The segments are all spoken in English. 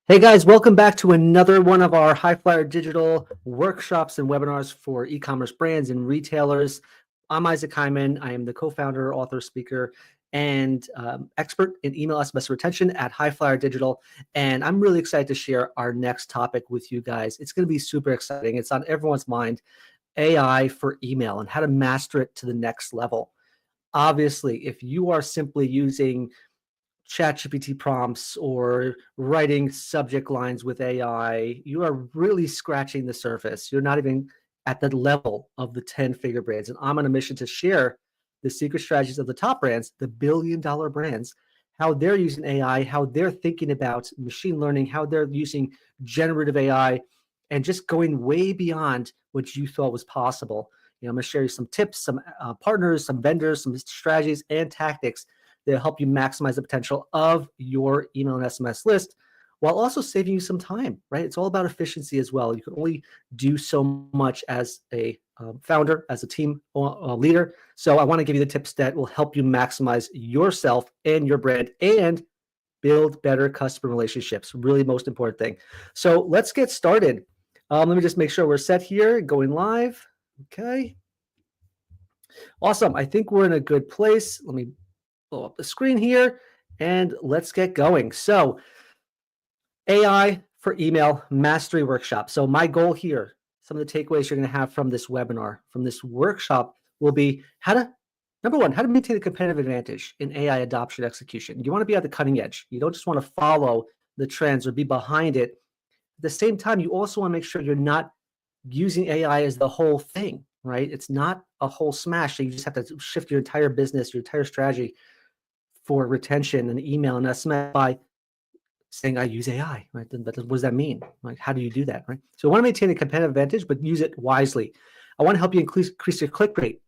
Hey guys, welcome back to another one of our High Flyer Digital workshops and webinars for e-commerce brands and retailers. I'm Isaac Hyman. I am the co-founder, author, speaker, and expert in email SMS retention at High Flyer Digital. And I'm really excited to share our next topic with you guys. It's going to be super exciting. It's on everyone's mind, AI for email and how to master it to the next level. Obviously, if you are simply using ChatGPT prompts or writing subject lines with AI, you are really scratching the surface. You're not even at the level of the 10-figure brands. And I'm on a mission to share the secret strategies of the top brands, the billion-dollar brands, how they're using AI, how they're thinking about machine learning, how they're using generative AI, and just going way beyond what you thought was possible. I'm going to share you some tips, some partners, some vendors, some strategies and tactics that help you maximize the potential of your email and SMS list while also saving you some time, right? It's all about efficiency as well. You can only do so much as a founder, as a team leader. So I want to give you the tips that will help you maximize yourself and your brand and build better customer relationships. Really most important thing. So let's get started. Let me just make sure we're set here, going live. Okay. Awesome. I think we're in a good place. Let me blow up the screen here and let's get going. So AI for email mastery workshop. So my goal here, some of the takeaways you're going to have from this webinar, from this workshop will be number one, how to maintain a competitive advantage in AI adoption execution. You want to be at the cutting edge. You don't just want to follow the trends or be behind it. At the same time, you also want to make sure you're not using AI as the whole thing, right? It's not a whole smash. So you just have to shift your entire business, your entire strategy for retention and email and SMS by saying I use AI, right? What does that mean? Like, how do you do that, right? So I want to maintain a competitive advantage, but use it wisely. I want to help you increase your click rate,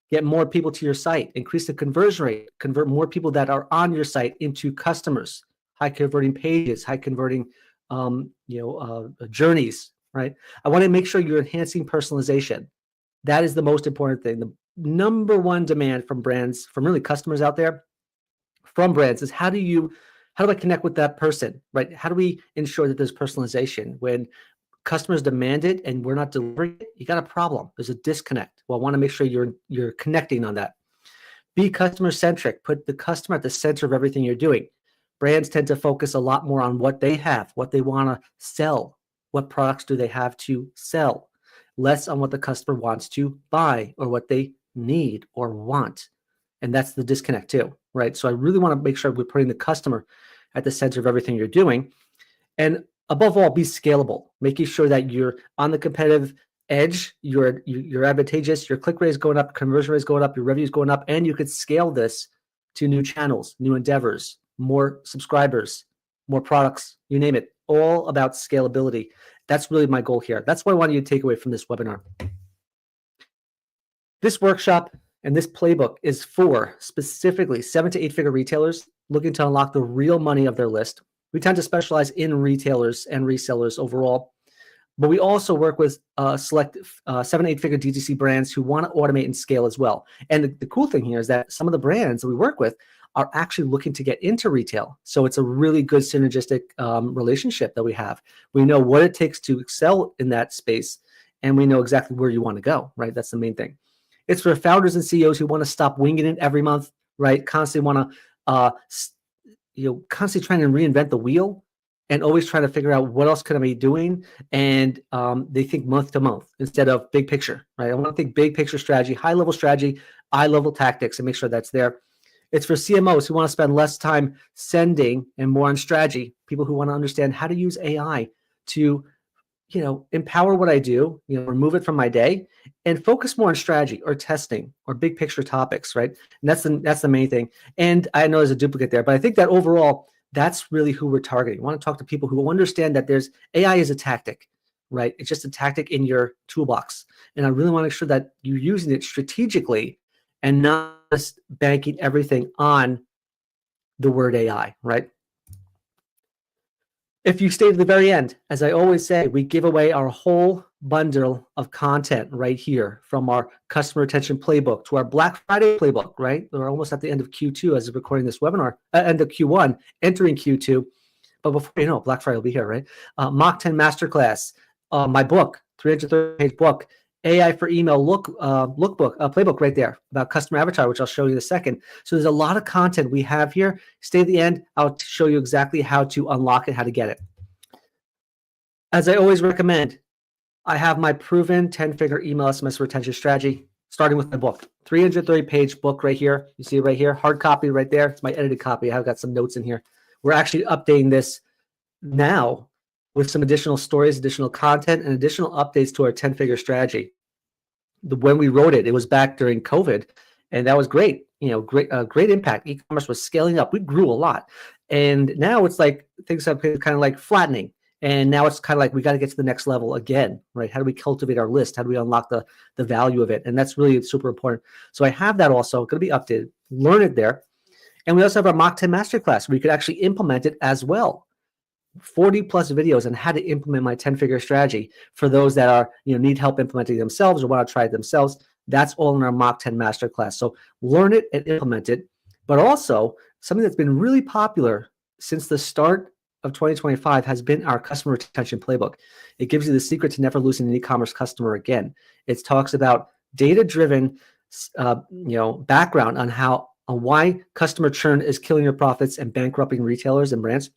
get more people to your site, increase the conversion rate, convert more people that are on your site into customers, high converting pages, high converting journeys, right? I want to make sure you're enhancing personalization. That is the most important thing. The number one demand from brands, from really customers out there, from brands is how do I connect with that person, right? How do we ensure that there's personalization? When customers demand it and we're not delivering it, you got a problem. There's a disconnect. Well, I want to make sure you're connecting on that. Be customer centric. Put the customer at the center of everything you're doing. Brands tend to focus a lot more on what they have, what they want to sell, what products do they have to sell, less on what the customer wants to buy or what they need or want. And that's the disconnect too, right? So I really want to make sure we're putting the customer at the center of everything you're doing. And above all, be scalable, making sure that you're on the competitive edge, you're advantageous, your click rate is going up, conversion rate is going up, your revenue is going up, and you could scale this to new channels, new endeavors, more subscribers, more products, you name it, all about scalability. That's really my goal here. That's what I want you to take away from this webinar. This workshop and this playbook is for specifically 7 to 8 figure retailers looking to unlock the real money of their list. We tend to specialize in retailers and resellers overall, but we also work with select 7 to 8 figure DTC brands who want to automate and scale as well. And the cool thing here is that some of the brands that we work with are actually looking to get into retail. So it's a really good synergistic relationship that we have. We know what it takes to excel in that space, and we know exactly where you want to go, right? That's the main thing. It's for founders and CEOs who want to stop winging it every month, right? Constantly want to, constantly trying to reinvent the wheel and always trying to figure out what else could I be doing. And they think month to month instead of big picture, right? I want to think big picture strategy, high level strategy, high level tactics, and make sure that's there. It's for CMOs who want to spend less time sending and more on strategy, people who want to understand how to use AI to empower what I do, remove it from my day and focus more on strategy or testing or big picture topics, right? And that's the main thing. And I know there's a duplicate there, but I think that overall, that's really who we're targeting. We want to talk to people who understand that there's AI is a tactic, right? It's just a tactic in your toolbox. And I really want to make sure that you're using it strategically and not just banking everything on the word AI, right? If you stay to the very end, as I always say, we give away our whole bundle of content right here, from our customer retention playbook to our Black Friday playbook, right? We're almost at the end of Q2 as of recording this webinar, end of Q1, entering Q2. before you know, Black Friday will be here, right? Mach 10 Masterclass, my book, 330-page book, AI for email lookbook, playbook right there about customer avatar, which I'll show you in a second. So there's a lot of content we have here. Stay at the end. I'll show you exactly how to unlock it, how to get it. As I always recommend, I have my proven 10-figure email SMS retention strategy, starting with my book, 330-page book right here. You see it right here, hard copy right there. It's my edited copy. I've got some notes in here. We're actually updating this now with some additional stories, additional content, and additional updates to our 10-figure strategy. When we wrote it, it was back during COVID, and that was great. Great impact. E-commerce was scaling up. We grew a lot, and now it's like things have been kind of like flattening. And now it's kind of like we got to get to the next level again, right? How do we cultivate our list? How do we unlock the value of it? And that's really super important. So I have that also going to be updated. Learn it there. And we also have our Mach 10 Masterclass where you could actually implement it as well. 40 plus videos on how to implement my 10-figure strategy for those that are, need help implementing themselves or want to try it themselves. That's all in our Mach 10 Masterclass. So learn it and implement it. But also something that's been really popular since the start of 2025 has been our customer retention playbook. It gives you the secret to never losing an e-commerce customer again. It talks about data-driven, background on why customer churn is killing your profits and bankrupting retailers and brands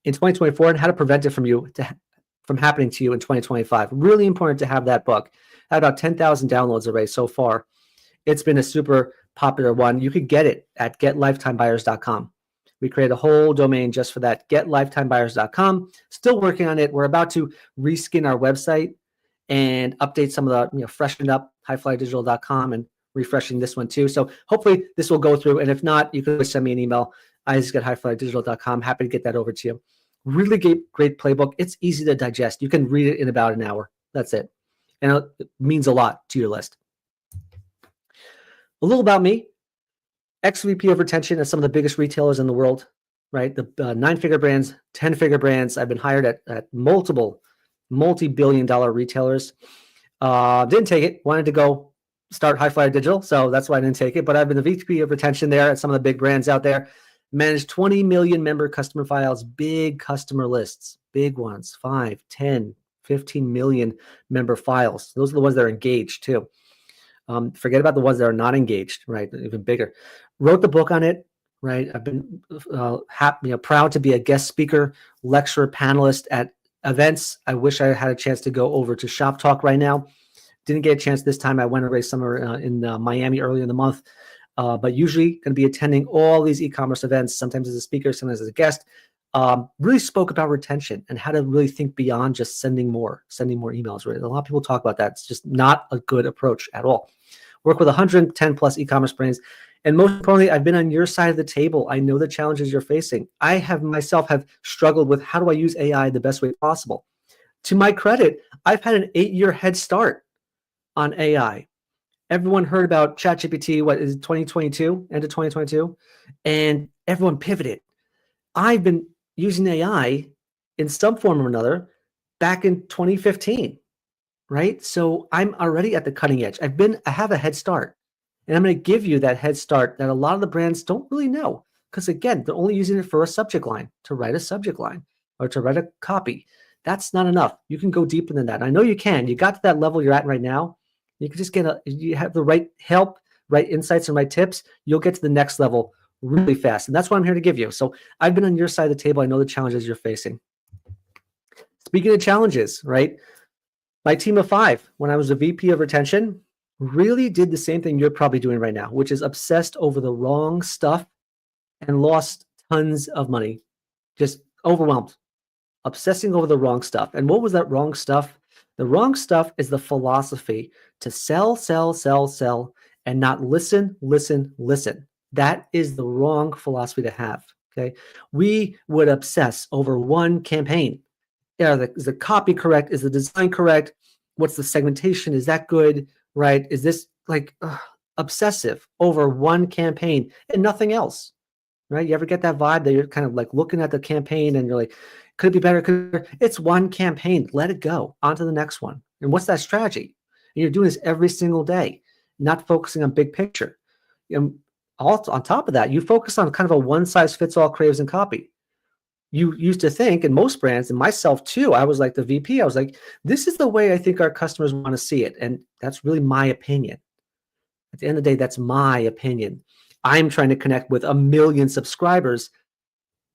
in 2024, and how to prevent it from happening to you in 2025. Really important to have that book. I had about 10,000 downloads already so far. It's been a super popular one. You could get it at getlifetimebuyers.com. We created a whole domain just for that, getlifetimebuyers.com. Still working on it. We're about to reskin our website and update some of the, freshen up highflydigital.com and refreshing this one too. So hopefully this will go through. And if not, you can always send me an email, isaac@highflydigital.com. Happy to get that over to you. Really great playbook. It's easy to digest. You can read it in about an hour. That's it. And it means a lot to your list. A little about me. Ex-VP of retention at some of the biggest retailers in the world, right? The 9-figure brands, 10-figure brands. I've been hired at multiple multi-billion-dollar retailers. Didn't take it. Wanted to go start High Flyer Digital, so that's why I didn't take it. But I've been the VP of retention there at some of the big brands out there. Managed 20 million member customer files, big customer lists, big ones, 5, 10, 15 million member files. Those are the ones that are engaged too. Forget about the ones that are not engaged, right? Even bigger. Wrote the book on it, right? I've been proud to be a guest speaker, lecturer, panelist at events. I wish I had a chance to go over to Shop Talk right now. Didn't get a chance this time. I went away somewhere in Miami early in the month, but usually going to be attending all these e-commerce events, sometimes as a speaker, sometimes as a guest. Really spoke about retention and how to really think beyond just sending more emails. Right? A lot of people talk about that. It's just not a good approach at all. Work with 110 plus e-commerce brands. And most importantly, I've been on your side of the table. I know the challenges you're facing. I have struggled with how do I use AI the best way possible. To my credit, I've had an 8-year head start on AI. Everyone heard about ChatGPT, what is it, 2022, end of 2022? And everyone pivoted. I've been using AI in some form or another back in 2015. Right? So I'm already at the cutting edge. I have a head start, and I'm going to give you that head start that a lot of the brands don't really know. Because again, they're only using it for a subject line, to write a subject line or to write a copy. That's not enough. You can go deeper than that. I know you can. You got to that level you're at right now. You can just you have the right help, right insights, and right tips. You'll get to the next level really fast. And that's what I'm here to give you. So I've been on your side of the table. I know the challenges you're facing. Speaking of challenges, right? My team of 5, when I was a VP of retention, really did the same thing you're probably doing right now, which is obsessed over the wrong stuff and lost tons of money. Just overwhelmed, obsessing over the wrong stuff. And what was that wrong stuff? The wrong stuff is the philosophy to sell, sell, sell, sell, and not listen, listen, listen. That is the wrong philosophy to have, okay? We would obsess over one campaign. Is the copy correct? Is the design correct? What's the segmentation? Is that good? Right? Is this obsessive over one campaign and nothing else? Right? You ever get that vibe that you're kind of like looking at the campaign and you're like, could it be better? It's one campaign. Let it go. On to the next one. And what's that strategy? And you're doing this every single day, not focusing on big picture. And also on top of that, you focus on kind of a one-size-fits-all craves and copy. you used to think, and most brands, and myself too, I was like the VP, I was like, this is the way I think our customers want to see it. And that's really my opinion. At the end of the day, that's my opinion. I'm trying to connect with 1 million subscribers.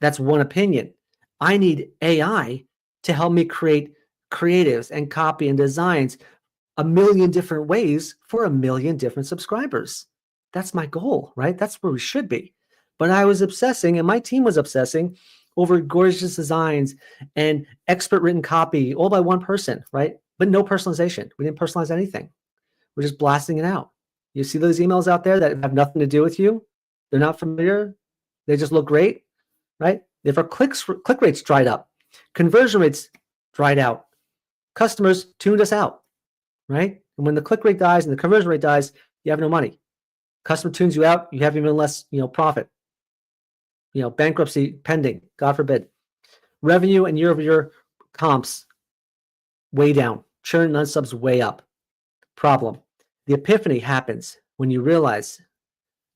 That's one opinion. I need AI to help me create creatives and copy and designs 1 million different ways for 1 million different subscribers. That's my goal, right? That's where we should be. But I was obsessing, and my team was obsessing over gorgeous designs and expert written copy, all by one person, right? But no personalization. We didn't personalize anything. We're just blasting it out. You see those emails out there that have nothing to do with you? They're not familiar. They just look great, right? If our click rates dried up, conversion rates dried out, customers tuned us out, right? And when the click rate dies and the conversion rate dies, you have no money. Customer tunes you out, you have even less, profit. Bankruptcy pending, God forbid. Revenue and year-over-year comps way down. Churn and unsubs way up. Problem. The epiphany happens when you realize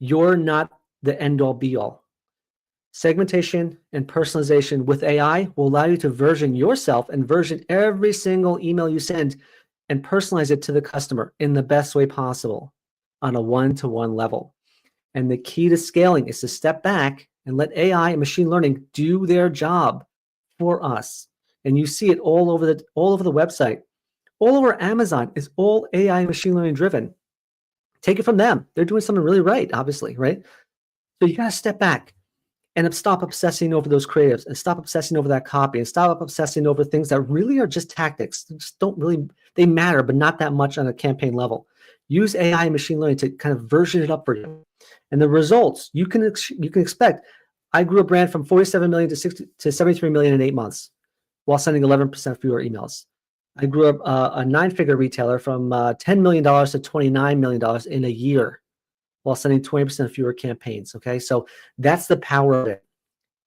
you're not the end-all be-all. Segmentation and personalization with AI will allow you to version yourself and version every single email you send and personalize it to the customer in the best way possible on a one-to-one level. And the key to scaling is to step back and let AI and machine learning do their job for us. And you see it all over the website. All over Amazon is all AI and machine learning driven. Take it from them. They're doing something really right, obviously, right? So you got to step back and stop obsessing over those creatives and stop obsessing over that copy and stop obsessing over things that really are just tactics. They just don't really, they matter, but not that much on a campaign level. Use AI and machine learning to kind of version it up for you. And the results you can expect. I grew a brand from 47 million to 73 million in 8 months while sending 11% fewer emails. I grew up a 9-figure retailer from $10 million to $29 million in a year while sending 20% fewer campaigns. Okay, so that's the power of it.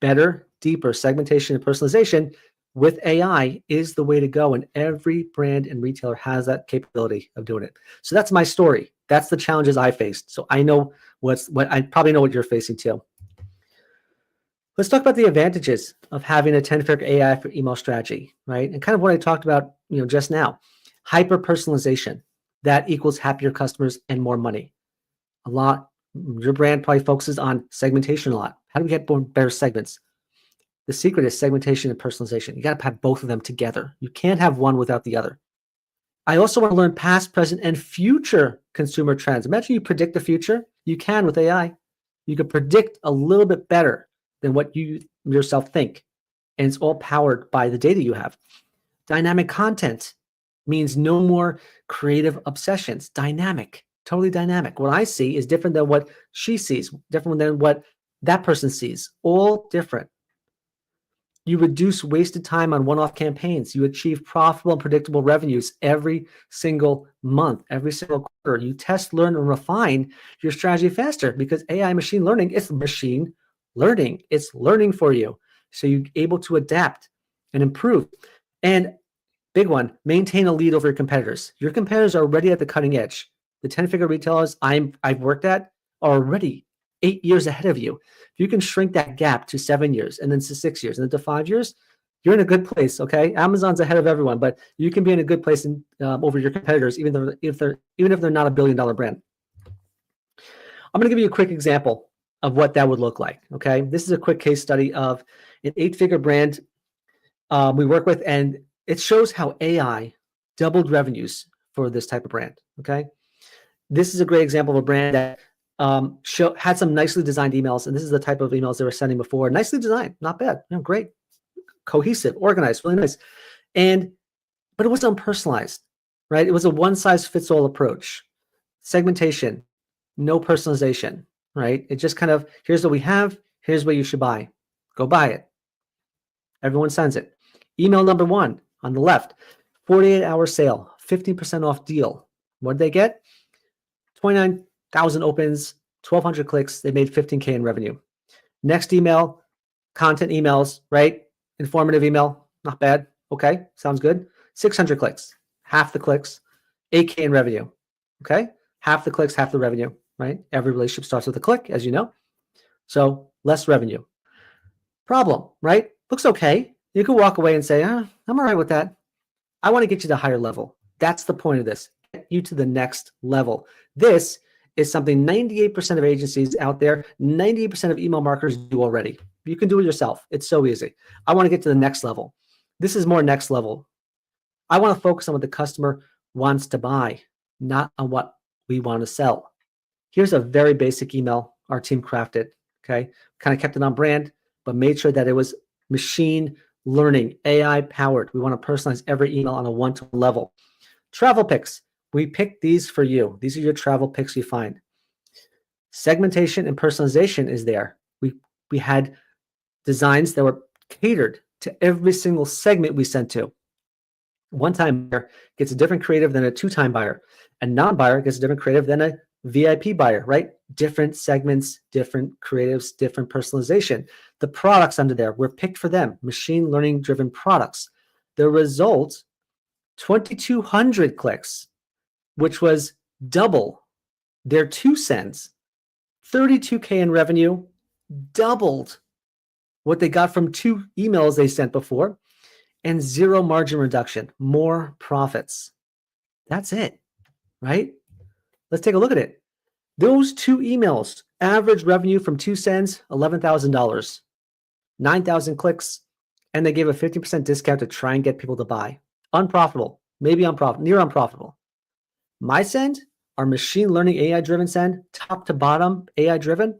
Better, deeper segmentation and personalization with AI is the way to go, and every brand and retailer has that capability of doing it. So that's my story. That's the challenges I faced. So I know what I probably know what you're facing too. Let's talk about the advantages of having a 10-figure AI for email strategy, right? And kind of what I talked about, just now. Hyper personalization that equals happier customers and more money. Your brand probably focuses on segmentation a lot. How do we get better segments? The secret is segmentation and personalization. You got to have both of them together. You can't have one without the other. I also want to learn past, present, and future consumer trends. Imagine you predict the future. You can with AI. You can predict a little bit better than what you yourself think. And it's all powered by the data you have. Dynamic content means no more creative obsessions. Dynamic, totally dynamic. What I see is different than what she sees, different than what that person sees, all different. You reduce wasted time on one-off campaigns. You achieve profitable and predictable revenues every single month, every single quarter. You test, learn, and refine your strategy faster because AI machine learning is machine learning. It's learning for you. So you're able to adapt and improve. And big one, maintain a lead over your competitors. Your competitors are already at the cutting edge. The 10-figure retailers I've worked at are already 8 years ahead of you. If you can shrink that gap to 7 years and then to 6 years and then to 5 years, you're in a good place, okay? Amazon's ahead of everyone, but you can be in a good place over your competitors, even if they're not $1 billion brand. I'm going to give you a quick example of what that would look like, okay? This is a quick case study of an 8-figure brand we work with, and it shows how AI doubled revenues for this type of brand, okay? This is a great example of a brand that had some nicely designed emails, and this is the type of emails they were sending before. Nicely designed, not bad, great, cohesive, organized, really nice. But it wasn't unpersonalized, right? It was a one-size-fits-all approach. Segmentation, no personalization, right? It just kind of, here's what we have, here's what you should buy. Go buy it. Everyone sends it. Email number 1 on the left, 48-hour sale, 15% off deal. What did they get? 29,000 opens, 1,200 clicks. They made 15K in revenue. Next email, content emails, right? Informative email, not bad. Okay, sounds good. 600 clicks, half the clicks, 8K in revenue. Okay, half the clicks, half the revenue, right? Every relationship starts with a click, as you know. So less revenue. Problem, right? looks okay. You can walk away and say, I'm all right with that. I want to get you to a higher level. That's the point of this. Get you to the next level. This is something 98% of agencies out there, 98% of email marketers do already. You can do it yourself. It's so easy. I want to get to the next level. This is more next level. I want to focus on what the customer wants to buy, not on what we want to sell. Here's a very basic email our team crafted. Okay. Kind of kept it on brand, but made sure that it was machine learning, AI powered. We want to personalize every email on a one-to-one level. Travel picks. We picked these for you. These are your travel picks you find. Segmentation and personalization is there. We had designs that were catered to every single segment we sent to. One-time buyer gets a different creative than a two-time buyer. A non-buyer gets a different creative than a VIP buyer, right? Different segments, different creatives, different personalization. The products under there were picked for them, machine learning driven products. The result, 2,200 clicks, which was double their 2 cents, 32K in revenue, doubled what they got from 2 emails they sent before, and 0 margin reduction, more profits. That's it, right? Let's take a look at it. Those 2 emails, average revenue from 2 cents, $11,000, 9,000 clicks, and they gave a 50% discount to try and get people to buy. Unprofitable, maybe unprofitable, near unprofitable. My send, our machine learning AI driven send, top to bottom AI driven,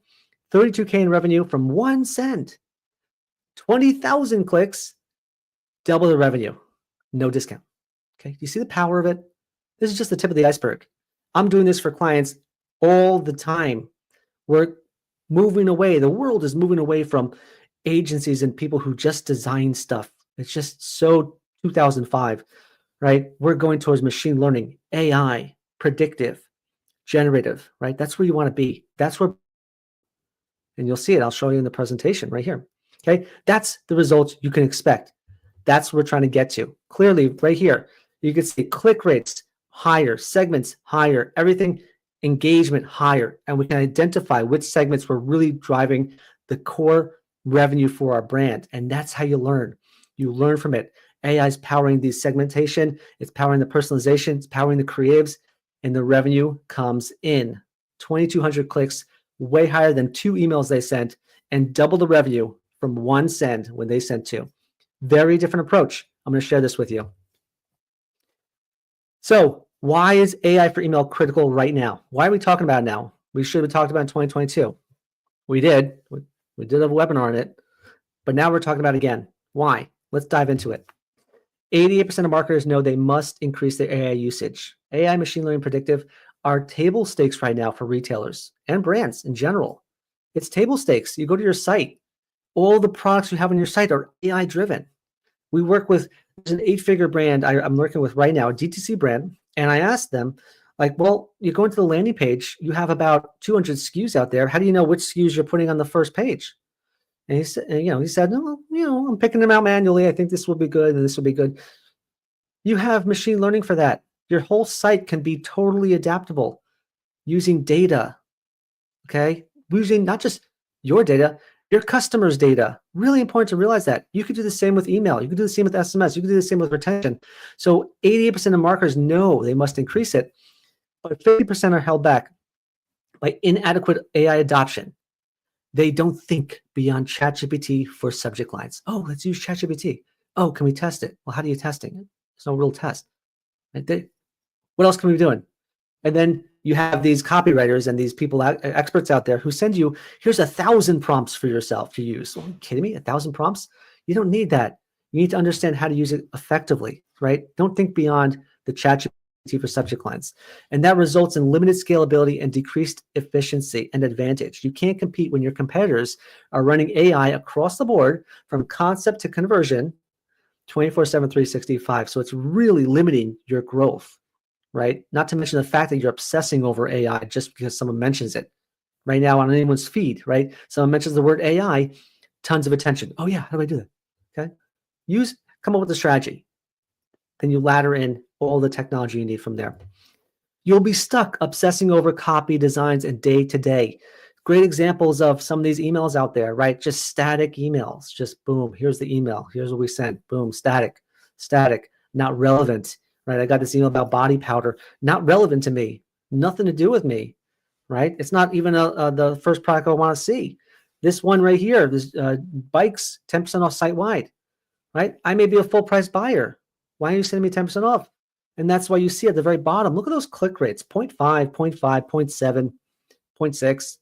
32K in revenue from 1 cent, 20,000 clicks, double the revenue, no discount. Okay, you see the power of it? This is just the tip of the iceberg. I'm doing this for clients all the time. We're moving away. The world is moving away from agencies and people who just design stuff. It's just so 2005, right? We're going towards machine learning, AI, predictive, generative, right? That's where you want to be. That's where, and you'll see it. I'll show you in the presentation right here. Okay, that's the results you can expect. That's what we're trying to get to. Clearly, right here, you can see click rates higher, segments higher, everything, engagement higher, and we can identify which segments were really driving the core revenue for our brand. And that's how you learn. You learn from it. AI is powering the segmentation, it's powering the personalization, it's powering the creatives, and the revenue comes in. 2,200 clicks, way higher than 2 emails they sent, and double the revenue from 1 send when they sent 2. Very different approach. I'm going to share this with you. So why is AI for email critical right now? Why are we talking about it now? We should have talked about it in 2022. We did. We did a webinar on it, but now we're talking about it again. Why? Let's dive into it. 88% of marketers know they must increase their AI usage. AI, machine learning, predictive are table stakes right now for retailers and brands in general. It's table stakes. You go to your site. All the products you have on your site are AI driven. We work with an 8-figure brand I'm working with right now, a DTC brand, and I asked them, like, well, you go into the landing page, you have about 200 SKUs out there. How do you know which SKUs you're putting on the first page? And he said, no, I'm picking them out manually. I think this will be good and this will be good. You have machine learning for that. Your whole site can be totally adaptable using data, okay? Using not just your data, your customers' data. Really important to realize that. You could do the same with email. You could do the same with SMS. You could do the same with retention. So 88% of marketers know they must increase it, but 50% are held back by inadequate AI adoption. They don't think beyond ChatGPT for subject lines. Oh, let's use ChatGPT. Oh, can we test it? Well, how do you testing it? There's no real test. Right? What else can we be doing? And then you have these copywriters and these people, experts out there who send you, here's 1,000 prompts for yourself to use. Are you kidding me? 1,000 prompts? You don't need that. You need to understand how to use it effectively, right? Don't think beyond the ChatGPT for subject lines. And that results in limited scalability and decreased efficiency and advantage. You can't compete when your competitors are running AI across the board from concept to conversion 24/7, 365. So it's really limiting your growth, right? Not to mention the fact that you're obsessing over AI just because someone mentions it. Right now on anyone's feed, right? Someone mentions the word AI, tons of attention. Oh yeah, how do I do that? Okay. Come up with a strategy. Then you ladder in all the technology you need from there. You'll be stuck obsessing over copy designs and day to day. Great examples of some of these emails out there, right? Just static emails, just boom, here's the email, here's what we sent, boom, static, not relevant, right? I got this email about body powder, not relevant to me, nothing to do with me, right? It's not even the first product I want to see. This one right here, this bikes, 10% off site-wide, right? I may be a full-price buyer. Why are you sending me 10% off? And that's why you see at the very bottom, look at those click rates, 0.5, 0.5, 0.7, 0.6.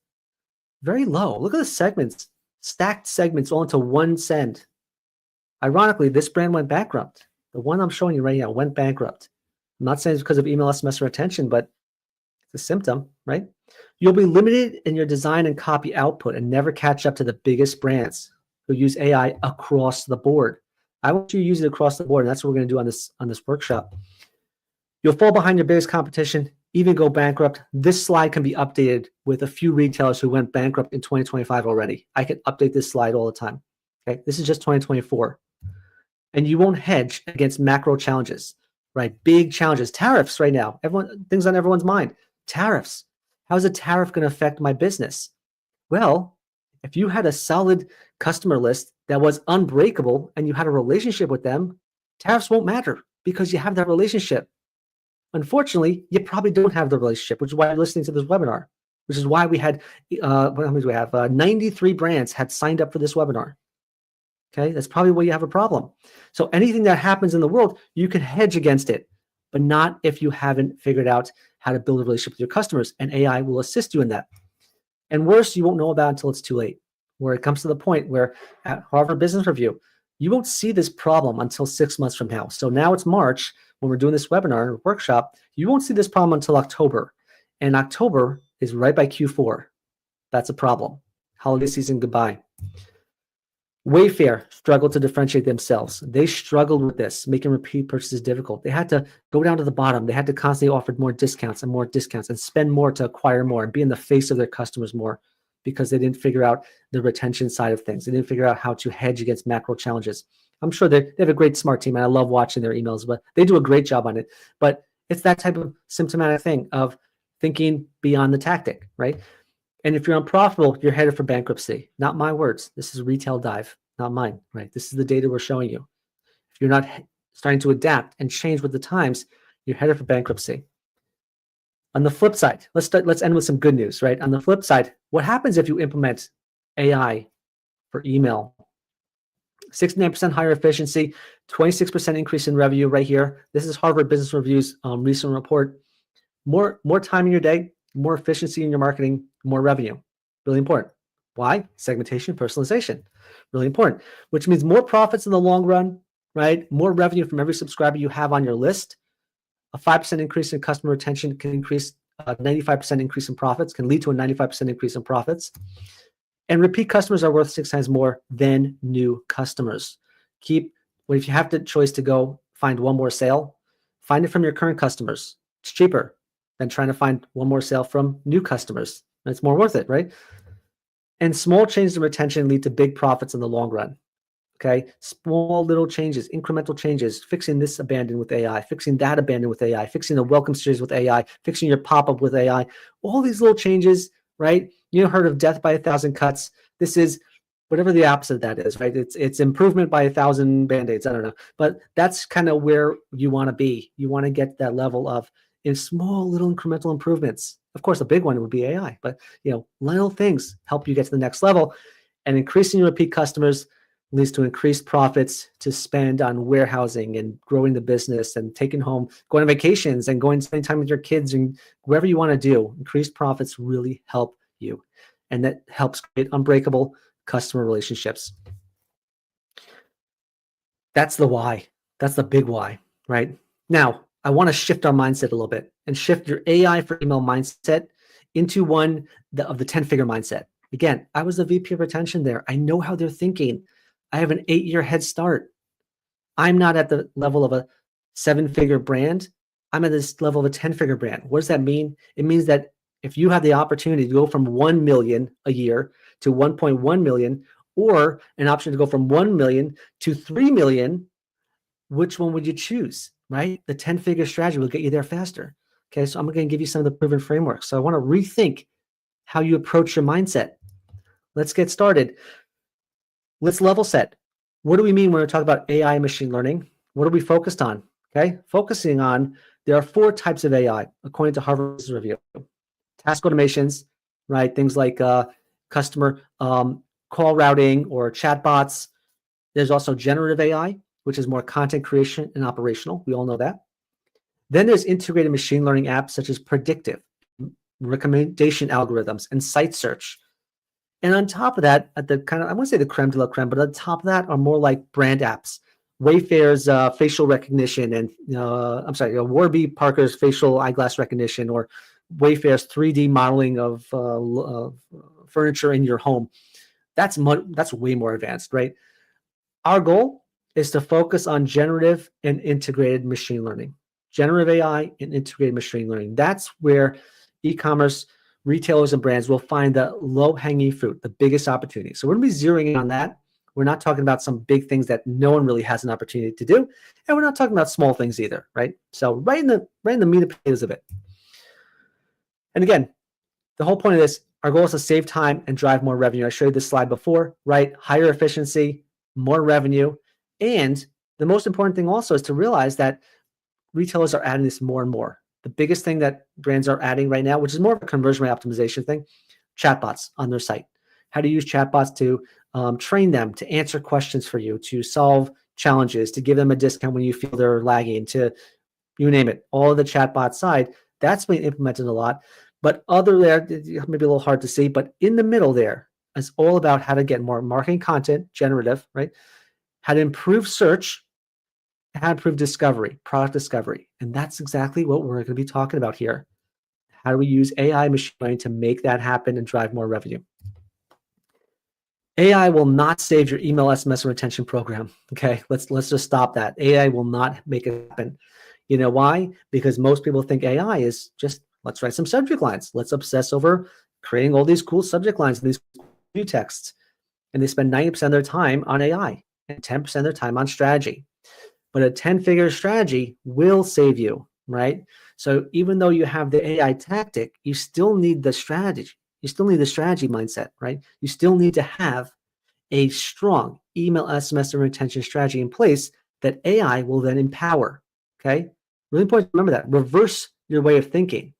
Very low. Look at the segments, stacked segments all into one send. Ironically, this brand went bankrupt. The one I'm showing you right now went bankrupt. I'm not saying it's because of email SMS retention, but it's a symptom, right? You'll be limited in your design and copy output and never catch up to the biggest brands who use AI across the board. I want you to use it across the board, and that's what we're going to do on this workshop. You'll fall behind your biggest competition, even go bankrupt. This slide can be updated with a few retailers who went bankrupt in 2025 already. I can update this slide all the time. Okay, this is just 2024. And you won't hedge against macro challenges, right? Big challenges, tariffs right now. Things on everyone's mind. Tariffs. How's a tariff going to affect my business? Well, if you had a solid customer list that was unbreakable and you had a relationship with them, tariffs won't matter because you have that relationship. Unfortunately, you probably don't have the relationship, which is why you're listening to this webinar, which is why we had, how many do we have? 93 brands had signed up for this webinar. Okay, that's probably where you have a problem. So anything that happens in the world, you can hedge against it, but not if you haven't figured out how to build a relationship with your customers, and AI will assist you in that. And worse, you won't know about it until it's too late, where it comes to the point where at Harvard Business Review, you won't see this problem until 6 months from now. So now it's March, when we're doing this webinar or workshop, you won't see this problem until October. And October is right by Q4. That's a problem. Holiday season, goodbye. Wayfair struggled to differentiate themselves. They struggled with this, making repeat purchases difficult. They had to go down to the bottom. They had to constantly offer more discounts and spend more to acquire more and be in the face of their customers more because they didn't figure out the retention side of things. They didn't figure out how to hedge against macro challenges. I'm sure they have a great smart team, and I love watching their emails, but they do a great job on it. But it's that type of symptomatic thing of thinking beyond the tactic, right? And if you're unprofitable, you're headed for bankruptcy. Not my words. This is Retail Dive, not mine, right? This is the data we're showing you. If you're not starting to adapt and change with the times, you're headed for bankruptcy. On the flip side, let's end with some good news, right? On the flip side, what happens if you implement AI for email? 69% higher efficiency, 26% increase in revenue right here. This is Harvard Business Review's recent report. More time in your day, more efficiency in your marketing, more revenue. Really important. Why? Segmentation, personalization. Really important, which means more profits in the long run, right? More revenue from every subscriber you have on your list. A 5% increase in customer retention can increase 95% increase in profits, can lead to a 95% increase in profits. And repeat customers are worth 6 times more than new customers. If you have the choice to go find one more sale, find it from your current customers. It's cheaper than trying to find one more sale from new customers. It's more worth it, right? And small changes in retention lead to big profits in the long run. Okay, small little changes, incremental changes, fixing this abandoned with AI, fixing that abandoned with AI, fixing the welcome series with AI, fixing your pop-up with AI. All these little changes, right? You heard of death by 1,000 cuts. This is whatever the opposite of that is, right? It's improvement by 1,000 band-aids. I don't know, but that's kind of where you want to be. You want to get that level of in small little incremental improvements. Of course, a big one would be AI, but little things help you get to the next level, and increasing your repeat customers leads to increased profits to spend on warehousing and growing the business and taking home, going on vacations and going to spend time with your kids and whatever you want to do. Increased profits really help you. And that helps create unbreakable customer relationships. That's the why. That's the big why, right? Now, I want to shift our mindset a little bit and shift your AI for email mindset into one of the 10-figure mindset. Again, I was the VP of retention there. I know how they're thinking. I have an 8-year head start. I'm not at the level of a 7-figure brand. I'm at this level of a 10-figure brand. What does that mean? It means that if you have the opportunity to go from 1 million a year to 1.1 million, or an option to go from 1 million to 3 million, which one would you choose, right? The 10-figure strategy will get you there faster. Okay, so I'm going to give you some of the proven frameworks. So I want to rethink how you approach your mindset. Let's get started. Let's level set. What do we mean when we talk about AI and machine learning? What are we focused on? Okay, focusing on, there are 4 types of AI, according to Harvard Business Review. Task automations, right? Things like customer call routing or chatbots. There's also generative AI, which is more content creation and operational. We all know that. Then there's integrated machine learning apps such as predictive, recommendation algorithms, and site search. And on top of that, at the kind of, I wouldn't say the creme de la creme, but on top of that are more like brand apps. Wayfair's facial recognition, and Warby Parker's facial eyeglass recognition, or Wayfair's 3D modeling of furniture in your home. That's way more advanced, right? Our goal is to focus on generative and integrated machine learning. Generative AI and integrated machine learning. That's where e-commerce retailers and brands will find the low-hanging fruit, the biggest opportunity. So we're going to be zeroing in on that. We're not talking about some big things that no one really has an opportunity to do, and we're not talking about small things either, right? So right in the meat and potatoes of it. And again, the whole point of this, our goal is to save time and drive more revenue. I showed you this slide before, right? Higher efficiency, more revenue, and the most important thing also is to realize that retailers are adding this more and more. The biggest thing that brands are adding right now, which is more of a conversion rate optimization thing, chatbots on their site. How to use chatbots to train them, to answer questions for you, to solve challenges, to give them a discount when you feel they're lagging, to you name it. All of the chatbot side, that's been implemented a lot. But other there, maybe a little hard to see, but in the middle there is all about how to get more marketing content, generative, right? How to improve search, how to improve discovery, product discovery. And that's exactly what we're going to be talking about here. How do we use AI machine learning to make that happen and drive more revenue? AI will not save your email, SMS, or retention program. Okay, let's just stop that. AI will not make it happen. You know why? Because most people think AI is just, let's write some subject lines. Let's obsess over creating all these cool subject lines and these new texts. And they spend 90% of their time on AI and 10% of their time on strategy. But a 10-figure strategy will save you, right? So even though you have the AI tactic, you still need the strategy. You still need the strategy mindset, right? You still need to have a strong email, SMS, and retention strategy in place that AI will then empower, okay? Really important to remember that. Reverse your way of thinking.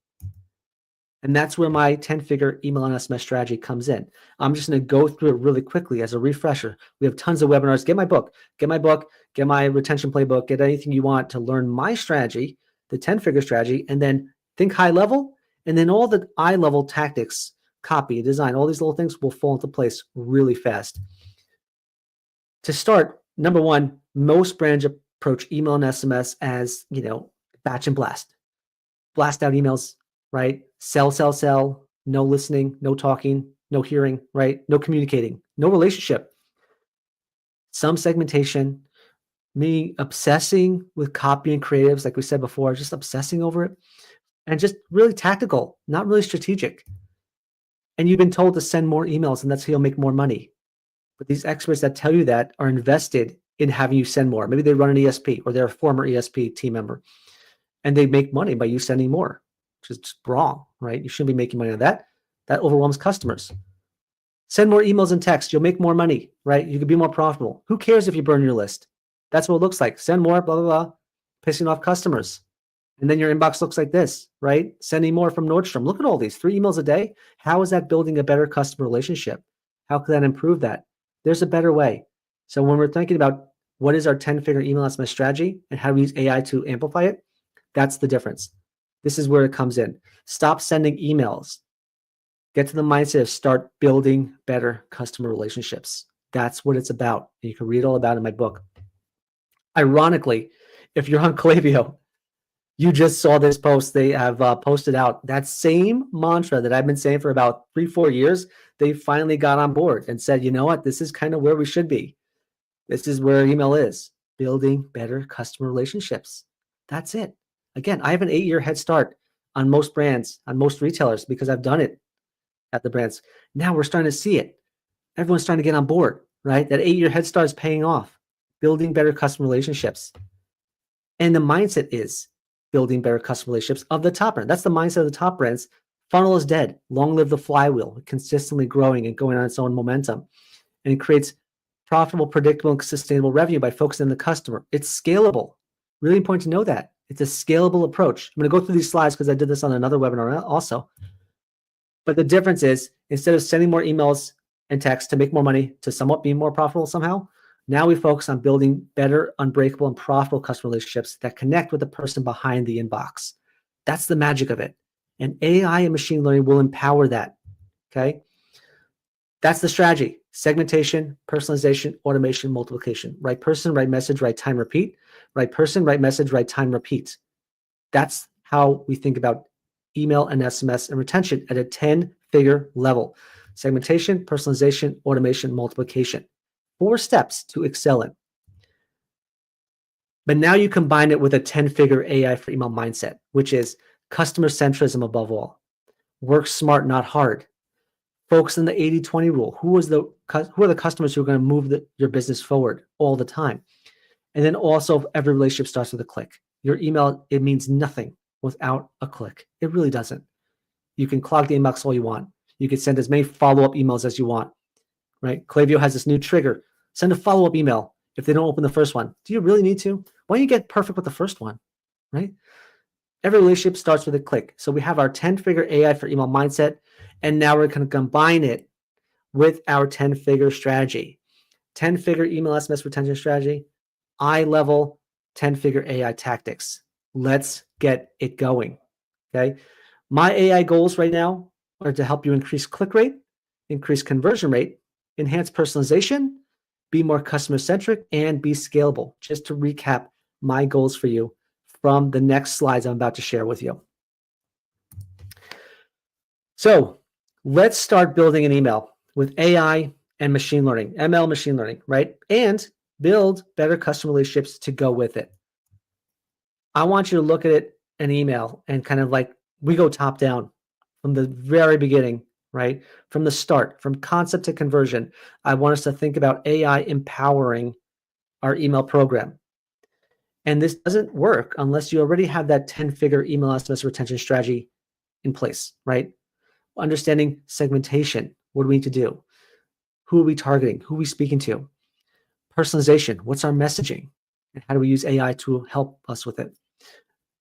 And that's where my 10-figure email and SMS strategy comes in. I'm just going to go through it really quickly as a refresher. We have tons of webinars. Get my book, get my retention playbook, get anything you want to learn my strategy, the 10-figure strategy, and then think high level, and then all the eye level tactics, copy, design, all these little things will fall into place really fast. To start, number one, most brands approach email and SMS as, batch and blast. Blast out emails, right? Sell, no listening, no talking, no hearing, right? No communicating, no relationship. Some segmentation, me obsessing with copy and creatives, like we said before, just obsessing over it, and just really tactical, not really strategic. And you've been told to send more emails and that's how you'll make more money. But these experts that tell you that are invested in having you send more. Maybe they run an ESP or they're a former ESP team member and they make money by you sending more, which is just wrong, right? You shouldn't be making money on that. That overwhelms customers. Send more emails and text. You'll make more money, right? You could be more profitable. Who cares if you burn your list? That's what it looks like. Send more, blah, blah, blah, pissing off customers. And then your inbox looks like this, right? Sending more from Nordstrom. Look at all these, 3 emails a day. How is that building a better customer relationship? How can that improve that? There's a better way. So when we're thinking about what is our 10-figure email SMS strategy and how do we use AI to amplify it, that's the difference. This is where it comes in. Stop sending emails. Get to the mindset of start building better customer relationships. That's what it's about. And you can read all about it in my book. Ironically, if you're on Klaviyo, you just saw this post. They have posted out that same mantra that I've been saying for about 3-4 years. They finally got on board and said, you know what? This is kind of where we should be. This is where email is. Building better customer relationships. That's it. Again, I have an 8-year head start on most brands, on most retailers, because I've done it at the brands. Now we're starting to see it. Everyone's starting to get on board, right? That 8-year head start is paying off. Building better customer relationships. And the mindset is building better customer relationships of the top brand. That's the mindset of the top brands Funnel is dead. Long live the flywheel, consistently growing and going on its own momentum. And it creates profitable, predictable, and sustainable revenue by focusing on the customer. It's scalable. Really important to know that. It's a scalable approach. I'm going to go through these slides because I did this on another webinar also. But the difference is, instead of sending more emails and texts to make more money, to somewhat be more profitable somehow, now we focus on building better, unbreakable, and profitable customer relationships that connect with the person behind the inbox. That's the magic of it. And AI and machine learning will empower that, okay? That's the strategy: segmentation, personalization, automation, multiplication. Right person, right message, right time, repeat. Right person, right message, right time, repeat. That's how we think about email and SMS and retention at a 10-figure level. Segmentation, personalization, automation, multiplication. 4 steps to excel in. But now you combine it with a 10-figure AI for email mindset, which is customer centrism above all. Work smart, not hard. Focus on the 80-20 rule. Who are the customers who are going to move your business forward all the time? And then also, every relationship starts with a click. Your email, it means nothing without a click. It really doesn't. You can clog the inbox all you want. You can send as many follow-up emails as you want, right? Klaviyo has this new trigger. Send a follow-up email if they don't open the first one. Do you really need to? Why don't you get perfect with the first one, right? Every relationship starts with a click. So we have our 10-figure AI for email mindset, and now we're going to combine it with our 10-figure strategy. 10-figure email SMS retention strategy, eye-level 10-figure AI tactics. Let's get it going, okay? My AI goals right now are to help you increase click rate, increase conversion rate, enhance personalization, be more customer-centric, and be scalable. Just to recap my goals for you from the next slides I'm about to share with you. So let's start building an email with AI and machine learning, ML machine learning, right? And build better customer relationships to go with it. I want you to look at it, an email, and kind of like, we go top down from the very beginning, right? From the start, from concept to conversion. I want us to think about AI empowering our email program. And this doesn't work unless you already have that 10-figure email SMS retention strategy in place, right? Understanding segmentation. What do we need to do? Who are we targeting? Who are we speaking to? Personalization. What's our messaging? And how do we use AI to help us with it?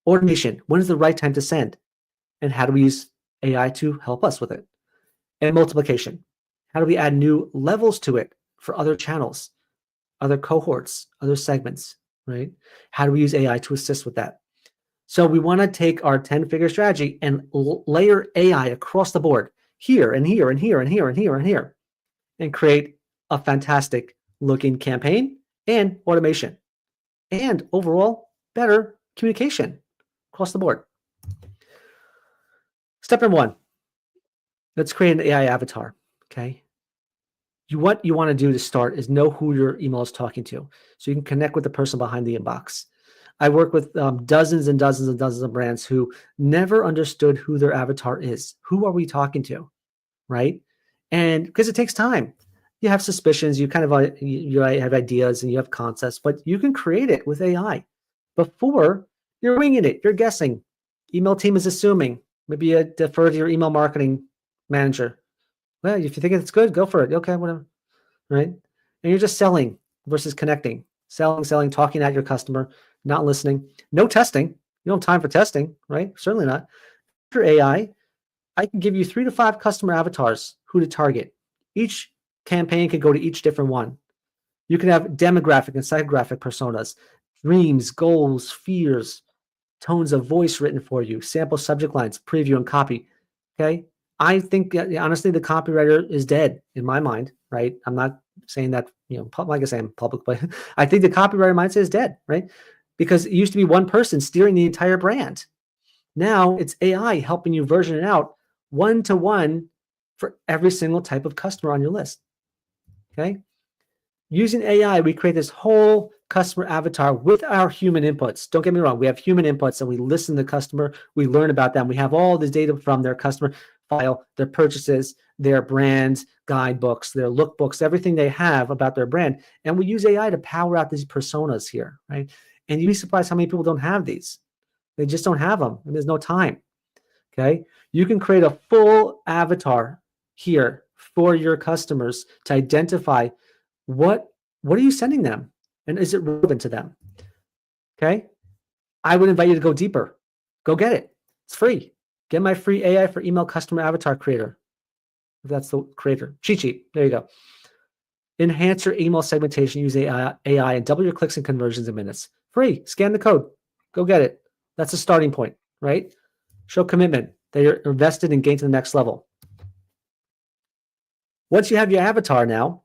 Automation. When is the right time to send? And how do we use AI to help us with it? And multiplication. How do we add new levels to it for other channels, other cohorts, other segments, right? How do we use AI to assist with that? So we want to take our 10-figure strategy and layer AI across the board, here and here and here and here and here and here, and create a fantastic looking campaign and automation and overall better communication across the board. Step number 1, let's create an AI avatar, okay? What you want to do to start is know who your email is talking to, so you can connect with the person behind the inbox. I work with dozens and dozens and dozens of brands who never understood who their avatar is. Who are we talking to, right? And because it takes time. You have suspicions, you kind of you have ideas and you have concepts, but you can create it with AI. Before, you're winging it, you're guessing. Email team is assuming. Maybe you defer to your email marketing manager. Well, if you think it's good, go for it. Okay, whatever, right? And you're just selling versus connecting. Selling, talking at your customer, not listening. No testing. You don't have time for testing, right? Certainly not. For AI, I can give you 3 to 5 customer avatars who to target. Each campaign could go to each different one. You can have demographic and psychographic personas, dreams, goals, fears, tones of voice written for you, sample subject lines, preview, and copy. Okay? I think, honestly, the copywriter is dead in my mind, right? I'm not saying that, like I say, I'm public, but I think the copywriter mindset is dead, right? Because it used to be one person steering the entire brand. Now it's AI helping you version it out one-to-one for every single type of customer on your list, okay? Using AI, we create this whole customer avatar with our human inputs. Don't get me wrong. We have human inputs and we listen to the customer. We learn about them. We have all this data from their customer file, their purchases, their brand guidebooks, their lookbooks, everything they have about their brand. And we use AI to power out these personas here, right? And you'd be surprised how many people don't have these. They just don't have them, and there's no time. Okay. You can create a full avatar here for your customers to identify what are you sending them and is it relevant to them? Okay. I would invite you to go deeper. Go get it. It's free. Get my free AI for email customer avatar creator. If that's the creator. Cheat sheet. There you go. Enhance your email segmentation using AI and double your clicks and conversions in minutes. Free. Scan the code. Go get it. That's a starting point, right? Show commitment that you're invested in getting to the next level. Once you have your avatar now,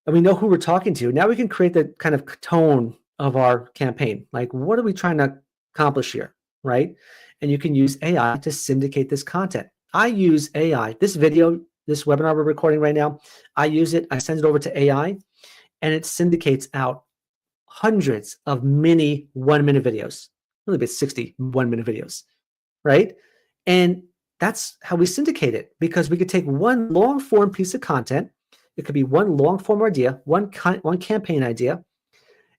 and we know who we're talking to, now we can create the kind of tone of our campaign. Like, what are we trying to accomplish here, right? And you can use AI to syndicate this content. I use AI. This video, this webinar we're recording right now, I use it, I send it over to AI, and it syndicates out hundreds of mini 1-minute videos, really bit 60 1-minute videos, right? And that's how we syndicate it, because we could take one long form piece of content. It could be one long form idea, one campaign idea,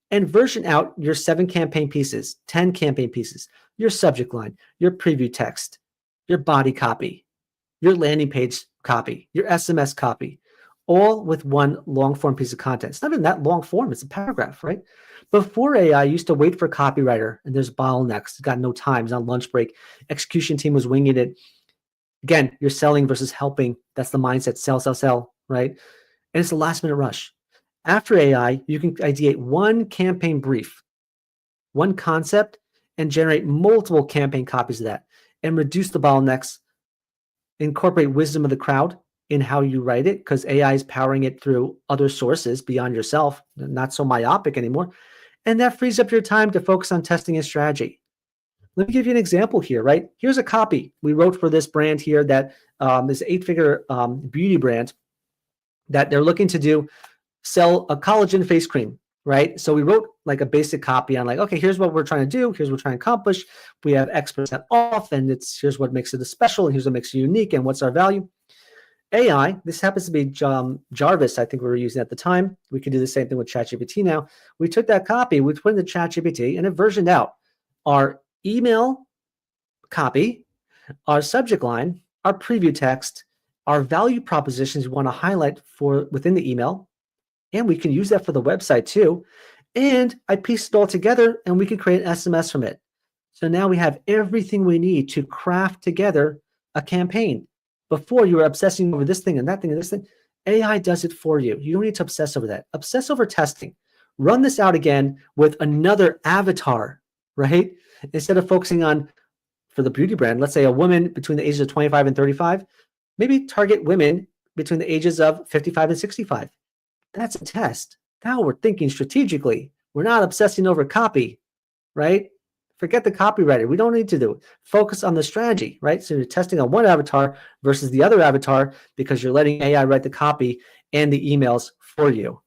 and version out your 7 campaign pieces, 10 campaign pieces, your subject line, your preview text, your body copy, your landing page copy, your SMS copy, all with one long form piece of content. It's not even that long form, it's a paragraph, right? Before AI, I used to wait for a copywriter, and there's bottlenecks. It's got no time, it's on lunch break. Execution team was winging it. Again, you're selling versus helping. That's the mindset, sell, sell, sell, right? And it's a last minute rush. After AI, you can ideate one campaign brief, one concept, and generate multiple campaign copies of that and reduce the bottlenecks, incorporate wisdom of the crowd in how you write it, because AI is powering it through other sources beyond yourself, not so myopic anymore. And that frees up your time to focus on testing and strategy. Let me give you an example here, right? Here's a copy we wrote for this brand here that is an 8-figure beauty brand that they're looking to sell a collagen face cream, right? So we wrote like a basic copy on like, okay, here's what we're trying to do. Here's what we're trying to accomplish. We have X% off, and here's what makes it a special, and here's what makes it unique, and what's our value. AI, this happens to be Jarvis, I think we were using at the time. We can do the same thing with ChatGPT now. We took that copy, we put in the ChatGPT, and it versioned out our email copy, our subject line, our preview text, our value propositions we want to highlight for within the email, and we can use that for the website too. And I pieced it all together, and we can create an SMS from it. So now we have everything we need to craft together a campaign. Before, you were obsessing over this thing and that thing and this thing. AI does it for you. You don't need to obsess over that. Obsess over testing. Run this out again with another avatar, right? Instead of focusing on, for the beauty brand, let's say a woman between the ages of 25 and 35, maybe target women between the ages of 55 and 65. That's a test. Now we're thinking strategically. We're not obsessing over copy, right? Forget the copywriter. We don't need to do it. Focus on the strategy, right? So you're testing on one avatar versus the other avatar because you're letting AI write the copy and the emails for you.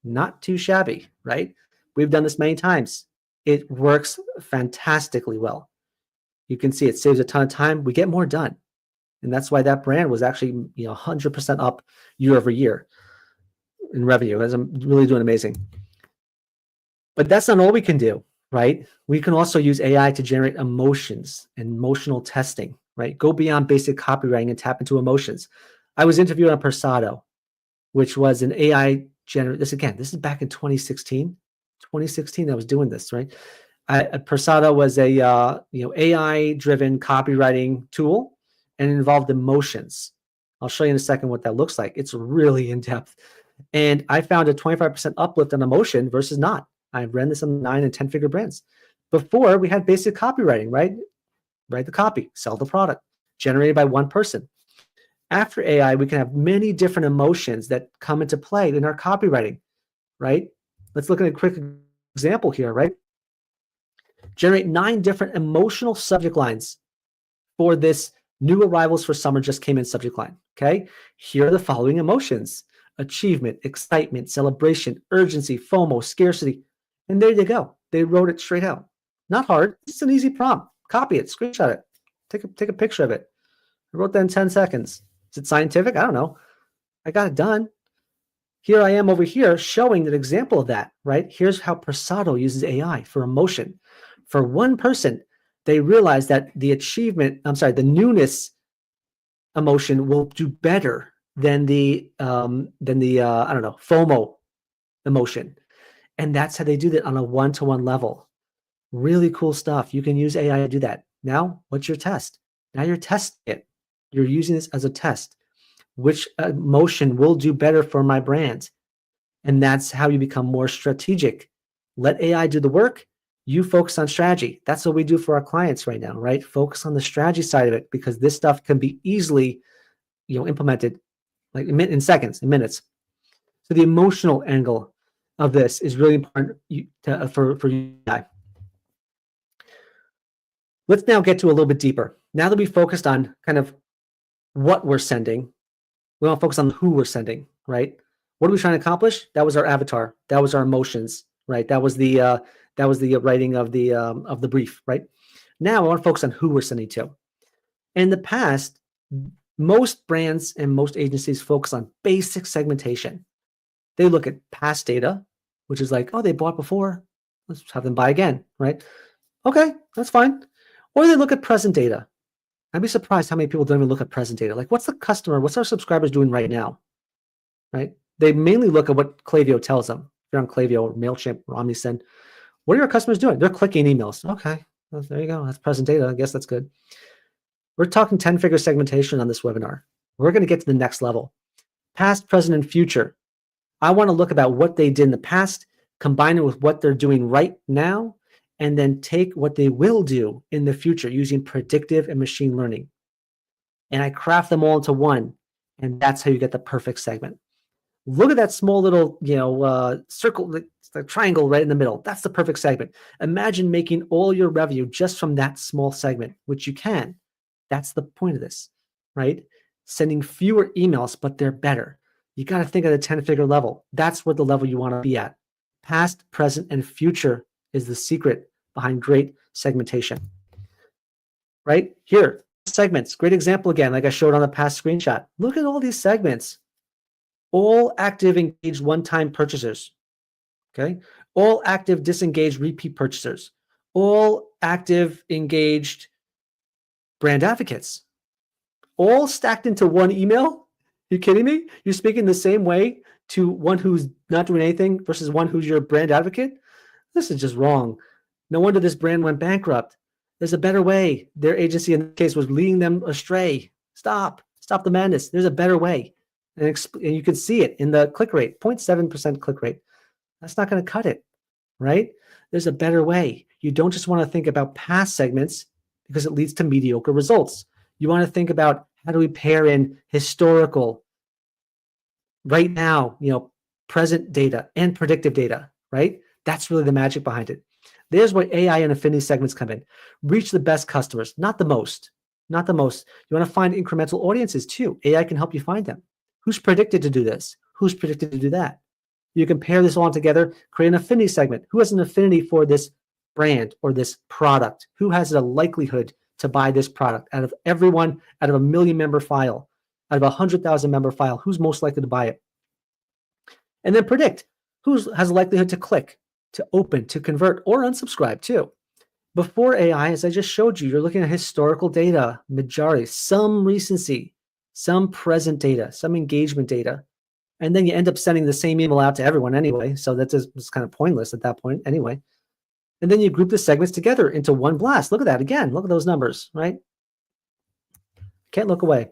Not too shabby, right? We've done this many times. It works fantastically well. You can see it saves a ton of time. We get more done. And that's why that brand was actually 100% up year over year in revenue. As I'm really doing amazing. But that's not all we can do, right? We can also use AI to generate emotions and emotional testing, right? Go beyond basic copywriting and tap into emotions. I was interviewed on Persado, which was an AI this is back in 2016. 2016, I was doing this, right? Persado was a AI-driven copywriting tool, and it involved emotions. I'll show you in a second what that looks like. It's really in depth. And I found a 25% uplift on emotion versus not. I've ran this on 9 and 10-figure brands. Before, we had basic copywriting, right? Write the copy, sell the product, generated by one person. After AI, we can have many different emotions that come into play in our copywriting, right? Let's look at a quick example here, right? Generate 9 different emotional subject lines for this new arrivals for summer just came in subject line, okay? Here are the following emotions: achievement, excitement, celebration, urgency, FOMO, scarcity. And there you go. They wrote it straight out. Not hard. It's an easy prompt. Copy it, screenshot it, take a picture of it. I wrote that in 10 seconds. Is it scientific? I don't know. I got it done. Here I am over here showing an example of that, right? Here's how Persado uses AI for emotion. For one person, They realize that the newness emotion will do better than the I don't know, FOMO emotion. And that's how they do that on a one-to-one level. Really cool stuff. You can use AI to do that. Now, what's your test? Now you're testing it. You're using this as a test. Which emotion will do better for my brand? And that's how you become more strategic. Let AI do the work. You focus on strategy. That's what we do for our clients right now, right? Focus on the strategy side of it, because this stuff can be easily, implemented like in seconds, in minutes. So the emotional angle of this is really important for you and I. Let's now get to a little bit deeper. Now that we focused on kind of what we're sending, we want to focus on who we're sending, right? What are we trying to accomplish? That was our avatar. That was our emotions, right? That was the writing of the brief, right? Now I want to focus on who we're sending to. In the past, most brands and most agencies focus on basic segmentation. They look at past data, which is like, oh, they bought before, let's have them buy again, right? Okay, that's fine. Or they look at present data. I'd be surprised how many people don't even look at present data. Like, what's our subscribers doing right now, right? They mainly look at what Klaviyo tells them. If you're on Klaviyo or MailChimp or OmniSend, what are your customers doing? They're clicking emails. Okay, well, there you go. That's present data. I guess that's good. We're talking 10-figure segmentation on this webinar. We're going to get to the next level. Past, present, and future. I want to look about what they did in the past, combine it with what they're doing right now, and then take what they will do in the future using predictive and machine learning. And I craft them all into one, and that's how you get the perfect segment. Look at that small little, circle, the triangle right in the middle. That's the perfect segment. Imagine making all your revenue just from that small segment, which you can. That's the point of this, right? Sending fewer emails, but they're better. You got to think at a 10-figure level. That's what the level you want to be at. Past, present, and future is the secret behind great segmentation. Right here, segments. Great example again, like I showed on the past screenshot. Look at all these segments. All active, engaged, one-time purchasers. Okay. All active, disengaged, repeat purchasers. All active, engaged brand advocates. All stacked into one email? You kidding me? You're speaking the same way to one who's not doing anything versus one who's your brand advocate? This is just wrong. No wonder this brand went bankrupt. There's a better way. Their agency in this case was leading them astray. Stop the madness. There's a better way. And you can see it in the click rate, 0.7% click rate. That's not going to cut it, right? There's a better way. You don't just want to think about past segments because it leads to mediocre results. You want to think about how do we pair in historical, right now, present data and predictive data, right? That's really the magic behind it. There's where AI and affinity segments come in. Reach the best customers, not the most. Not the most. You want to find incremental audiences too. AI can help you find them. Who's predicted to do this? Who's predicted to do that? You can pair this all together, create an affinity segment. Who has an affinity for this brand or this product? Who has a likelihood to buy this product? Out of everyone, out of a 1 million member file, out of a 100,000 member file, who's most likely to buy it? And then predict who has a likelihood to click, to open, to convert, or unsubscribe too. Before AI, as I just showed you, you're looking at historical data, majority, some recency, some present data, some engagement data. And then you end up sending the same email out to everyone anyway. So that's just kind of pointless at that point anyway. And then you group the segments together into one blast. Look at that again. Look at those numbers, right? Can't look away.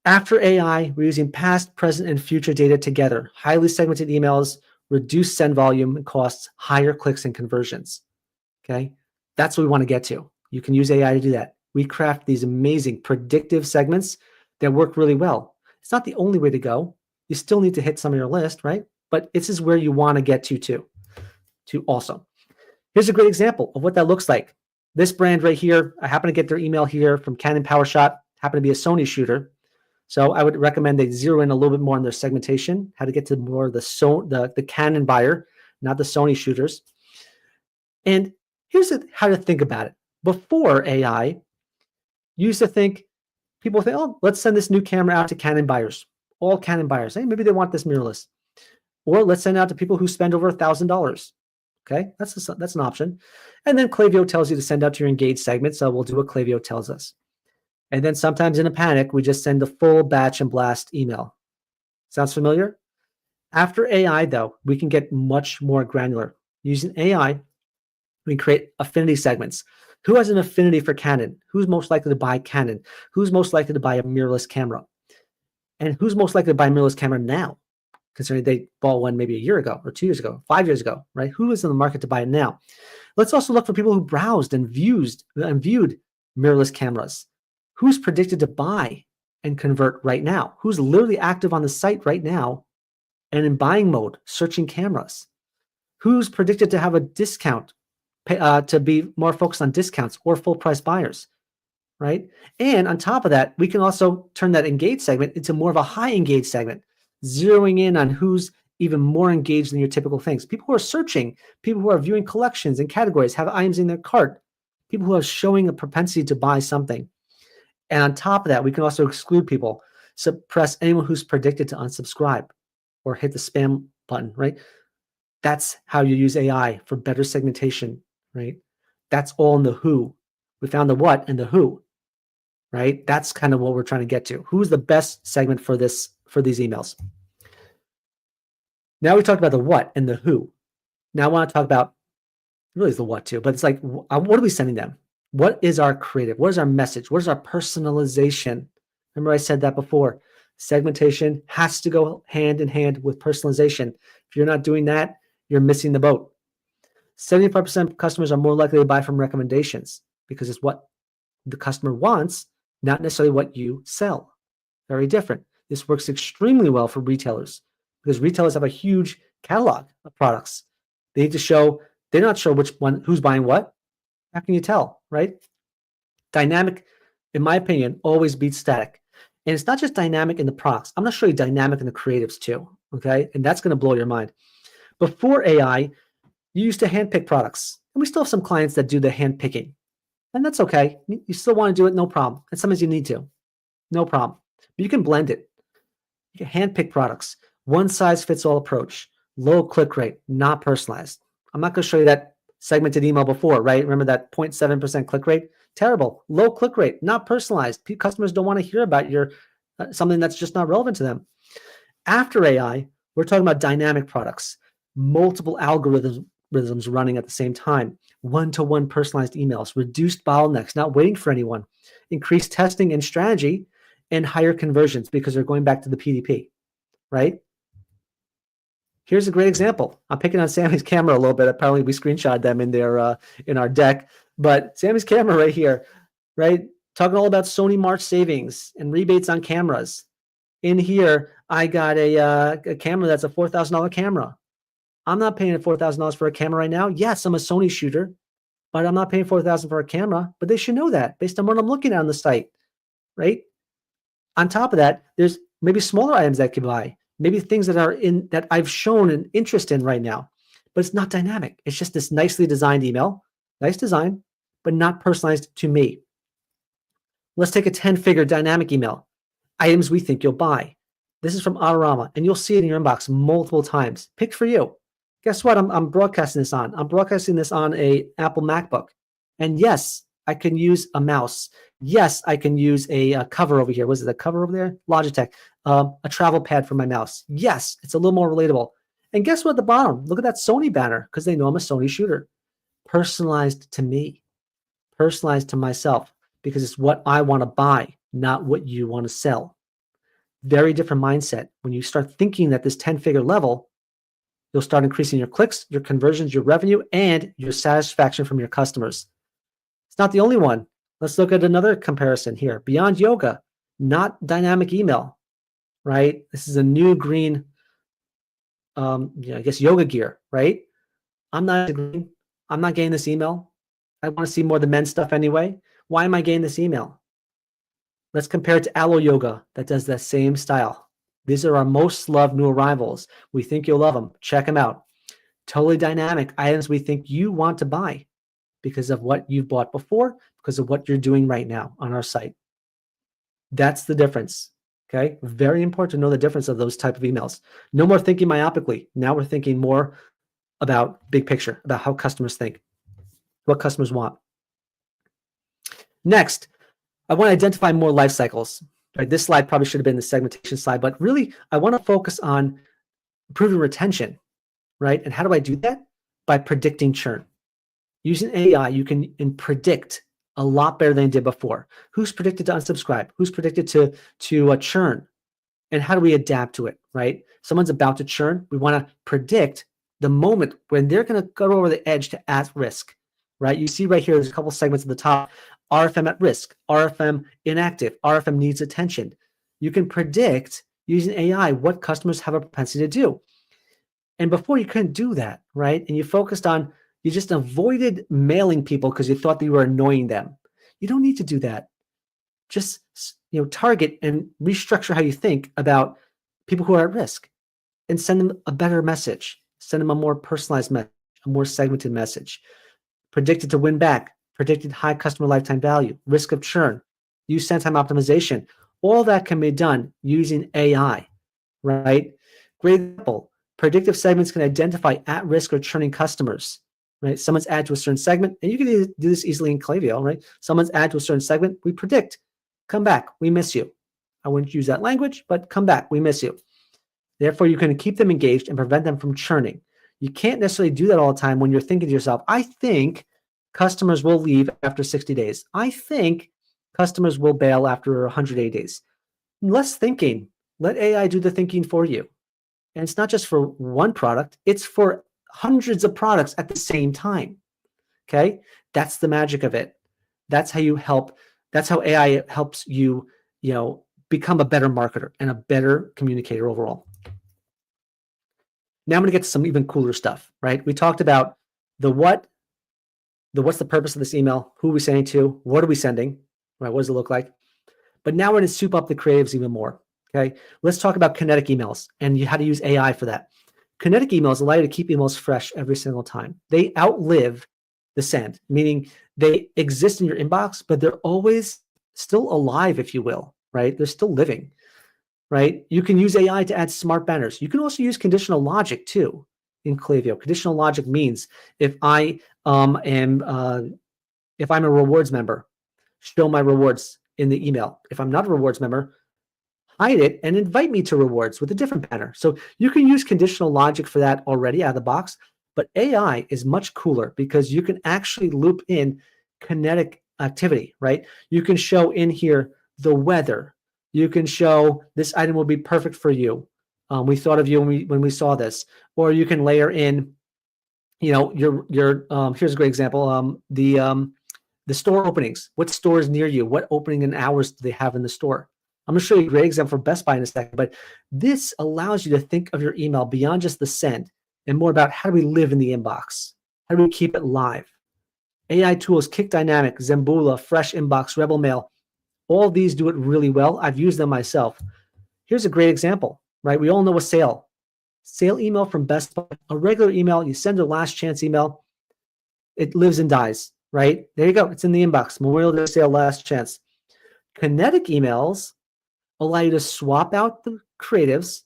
After AI, we're using past, present, and future data together. Highly segmented emails, reduced send volume and costs, higher clicks and conversions. Okay, that's what we want to get to. You can use AI to do that. We craft these amazing predictive segments that work really well. It's not the only way to go. You still need to hit some of your list, right? But this is where you want to get to awesome. Here's a great example of what that looks like. This brand right here, I happen to get their email here from Canon PowerShot, happen to be a Sony shooter. So I would recommend they zero in a little bit more on their segmentation, how to get to more of the Canon buyer, not the Sony shooters. And here's how to think about it. Before AI, you used to think, people think, oh, let's send this new camera out to Canon buyers, all Canon buyers. Hey, maybe they want this mirrorless. Or let's send it out to people who spend over $1,000. Okay, that's an option. And then Klaviyo tells you to send out to your engaged segment, so we'll do what Klaviyo tells us. And then sometimes in a panic, we just send a full batch and blast email. Sounds familiar? After AI, though, we can get much more granular. Using AI, we create affinity segments. Who has an affinity for Canon? Who's most likely to buy Canon? Who's most likely to buy a mirrorless camera? And who's most likely to buy a mirrorless camera now? Considering they bought one maybe a year ago or 2 years ago, 5 years ago, right? Who is in the market to buy it now? Let's also look for people who browsed and viewed mirrorless cameras. Who's predicted to buy and convert right now? Who's literally active on the site right now and in buying mode, searching cameras? Who's predicted to have a discount, to be more focused on discounts or full price buyers, right? And on top of that, we can also turn that engaged segment into more of a high engaged segment, zeroing in on who's even more engaged than your typical things. People who are searching, people who are viewing collections and categories, have items in their cart, people who are showing a propensity to buy something. And on top of that, we can also exclude people, suppress anyone who's predicted to unsubscribe or hit the spam button, right? That's how you use AI for better segmentation, right? That's all in the who. We found the what and the who, right? That's kind of what we're trying to get to. Who's the best segment for these emails? Now we talked about the what and the who. Now I want to talk about really the what too, but it's like, what are we sending them? What is our creative? What is our message? What is our personalization? Remember I said that before. Segmentation has to go hand in hand with personalization. If you're not doing that, you're missing the boat. 75% of customers are more likely to buy from recommendations because it's what the customer wants, not necessarily what you sell. Very different. This works extremely well for retailers because retailers have a huge catalog of products. They need to show, they're not sure which one, who's buying what. How can you tell, right? Dynamic, in my opinion, always beats static. And it's not just dynamic in the products. I'm going to show you dynamic in the creatives too, okay? And that's going to blow your mind. Before AI, you used to handpick products. And we still have some clients that do the handpicking. And that's okay. You still want to do it, no problem. And sometimes you need to, no problem. But you can blend it. You can handpick products. One size fits all approach. Low click rate, not personalized. I'm not going to show you that segmented email before, right? Remember that 0.7% click rate? Terrible. Low click rate, not personalized. Customers don't want to hear about your something that's just not relevant to them. After AI, we're talking about dynamic products, multiple algorithms running at the same time, one-to-one personalized emails, reduced bottlenecks, not waiting for anyone, increased testing and strategy, and higher conversions because they're going back to the PDP, right? Here's a great example. I'm picking on Sammy's camera a little bit. Apparently, we screenshot them in our deck. But Sammy's camera right here, right? Talking all about Sony March savings and rebates on cameras. In here, I got a camera that's a $4,000 camera. I'm not paying $4,000 for a camera right now. Yes, I'm a Sony shooter, but I'm not paying $4,000 for a camera. But they should know that based on what I'm looking at on the site, right? On top of that, there's maybe smaller items that I could buy. Maybe things that I've shown an interest in right now, but it's not dynamic. It's just this nicely designed email, nice design, but not personalized to me. Let's take a 10-figure dynamic email. Items we think you'll buy. This is from Autorama, and you'll see it in your inbox multiple times. Picked for you. Guess what? I'm broadcasting this on. I'm broadcasting this on a Apple MacBook. And yes, I can use a mouse. Yes, I can use a cover over here. Was it a cover over there? Logitech. A travel pad for my mouse. Yes, it's a little more relatable. And guess what at the bottom? Look at that Sony banner because they know I'm a Sony shooter. Personalized to me. Personalized to myself because it's what I want to buy, not what you want to sell. Very different mindset. When you start thinking at this 10-figure level, you'll start increasing your clicks, your conversions, your revenue, and your satisfaction from your customers. It's not the only one. Let's look at another comparison here. Beyond Yoga, not dynamic email, right? This is a new green, I guess yoga gear, right? I'm not getting this email. I want to see more of the men's stuff anyway. Why am I getting this email? Let's compare it to Aloe Yoga that does that same style. These are our most loved new arrivals. We think you'll love them. Check them out. Totally dynamic items we think you want to buy because of what you've bought before, because of what you're doing right now on our site. That's the difference. Okay. Very important to know the difference of those type of emails. No more thinking myopically. Now we're thinking more about big picture, about how customers think, what customers want. Next, I want to identify more life cycles. Right? This slide probably should have been the segmentation slide, but really I want to focus on improving retention, right? And how do I do that? By predicting churn. Using AI, you can predict a lot better than you did before. Who's predicted to unsubscribe? Who's predicted to churn? And how do we adapt to it, right? Someone's about to churn. We want to predict the moment when they're going to go over the edge to at risk, right? You see right here, there's a couple segments at the top. RFM at risk, RFM inactive, RFM needs attention. You can predict using AI what customers have a propensity to do. And before you couldn't do that, right? And you just avoided mailing people because you thought that you were annoying them. You don't need to do that. Just target and restructure how you think about people who are at risk and send them a better message. Send them a more personalized message, a more segmented message. Predicted to win back, predicted high customer lifetime value, risk of churn, use send time optimization. All that can be done using AI, right? Great example. Predictive segments can identify at-risk or churning customers, right? Someone's added to a certain segment, and you can do this easily in Klaviyo, right? Someone's added to a certain segment, we predict, come back, we miss you. I wouldn't use that language, but come back, we miss you. Therefore, you can keep them engaged and prevent them from churning. You can't necessarily do that all the time when you're thinking to yourself, I think customers will leave after 60 days. I think customers will bail after 180 days. Less thinking. Let AI do the thinking for you. And it's not just for one product, it's for hundreds of products at the same time. Okay? That's the magic of it. That's how AI helps you, become a better marketer and a better communicator overall. Now I'm going to get to some even cooler stuff, right? We talked about what's the purpose of this email, who are we sending to, what are we sending, right? What does it look like? But now we're going to soup up the creatives even more. Okay, let's talk about kinetic emails and how to use AI for that. Kinetic emails allow you to keep emails fresh every single time. They outlive the send, meaning they exist in your inbox, but they're always still alive, if you will, right? They're still living, right? You can use AI to add smart banners. You can also use conditional logic too in Klaviyo. Conditional logic means if I'm a rewards member, show my rewards in the email. If I'm not a rewards member, hide it and invite me to rewards with a different banner. So you can use conditional logic for that already out of the box, but AI is much cooler because you can actually loop in kinetic activity, right? You can show in here the weather. You can show this item will be perfect for you. We thought of you when we saw this. Or you can layer in, your here's a great example. The store openings. What stores near you? What opening and hours do they have in the store? I'm going to show you a great example for Best Buy in a second, but this allows you to think of your email beyond just the send and more about how do we live in the inbox? How do we keep it live? AI tools, Kick Dynamic, Zembula, Fresh Inbox, Rebel Mail, all these do it really well. I've used them myself. Here's a great example, right? We all know a sale email from Best Buy, a regular email, you send a last chance email, it lives and dies, right? There you go. It's in the inbox. Memorial Day sale, last chance. Kinetic emails allow you to swap out the creatives,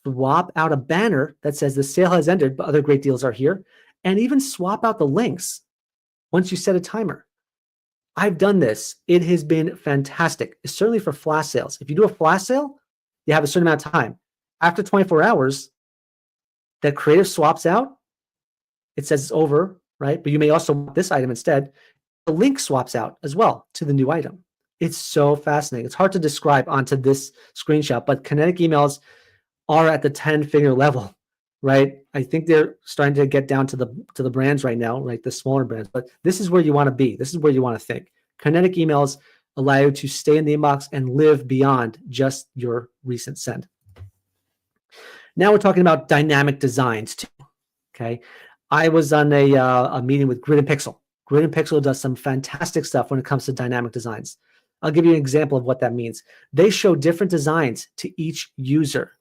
swap out a banner that says the sale has ended, but other great deals are here, and even swap out the links once you set a timer. I've done this. It has been fantastic, certainly for flash sales. If you do a flash sale, you have a certain amount of time. After 24 hours, that creative swaps out. It says it's over, right? But you may also want this item instead. The link swaps out as well to the new item. It's so fascinating. It's hard to describe onto this screenshot, but kinetic emails are at the 10-figure level, right? I think they're starting to get down to the brands right now, right? The smaller brands, but this is where you want to be. This is where you want to think. Kinetic emails allow you to stay in the inbox and live beyond just your recent send. Now we're talking about dynamic designs too, okay? I was on a meeting with Grid and Pixel. Grid and Pixel does some fantastic stuff when it comes to dynamic designs. I'll give you an example of what that means. They show different designs to each user,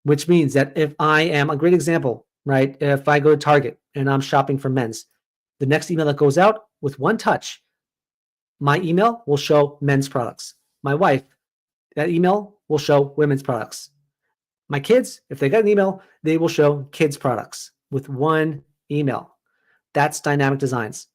which means that if I am a great example, right? If I go to Target and I'm shopping for men's, the next email that goes out with one touch, my email will show men's products. My wife, that email will show women's products. My kids, if they got an email, they will show kids' products. with one email. That's dynamic designs.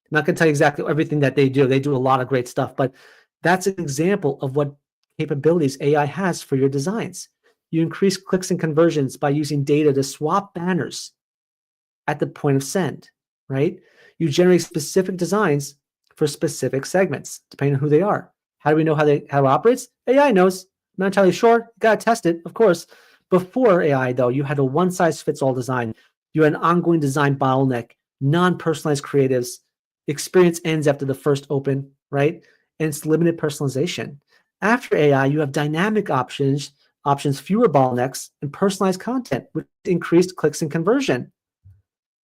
I'm not going to tell you exactly everything that they do. They do a lot of great stuff, but that's an example of what capabilities AI has for your designs. You increase clicks and conversions by using data to swap banners at the point of send, right? You generate specific designs for specific segments, depending on who they are. How do we know how it operates? AI knows. I'm not entirely sure. Got to test it, of course. Before AI, though, you had a one-size-fits-all design. You had an ongoing design bottleneck, non-personalized creatives. Experience ends after the first open, right? And it's limited personalization. After AI, you have dynamic options, fewer bottlenecks, and personalized content with increased clicks and conversion.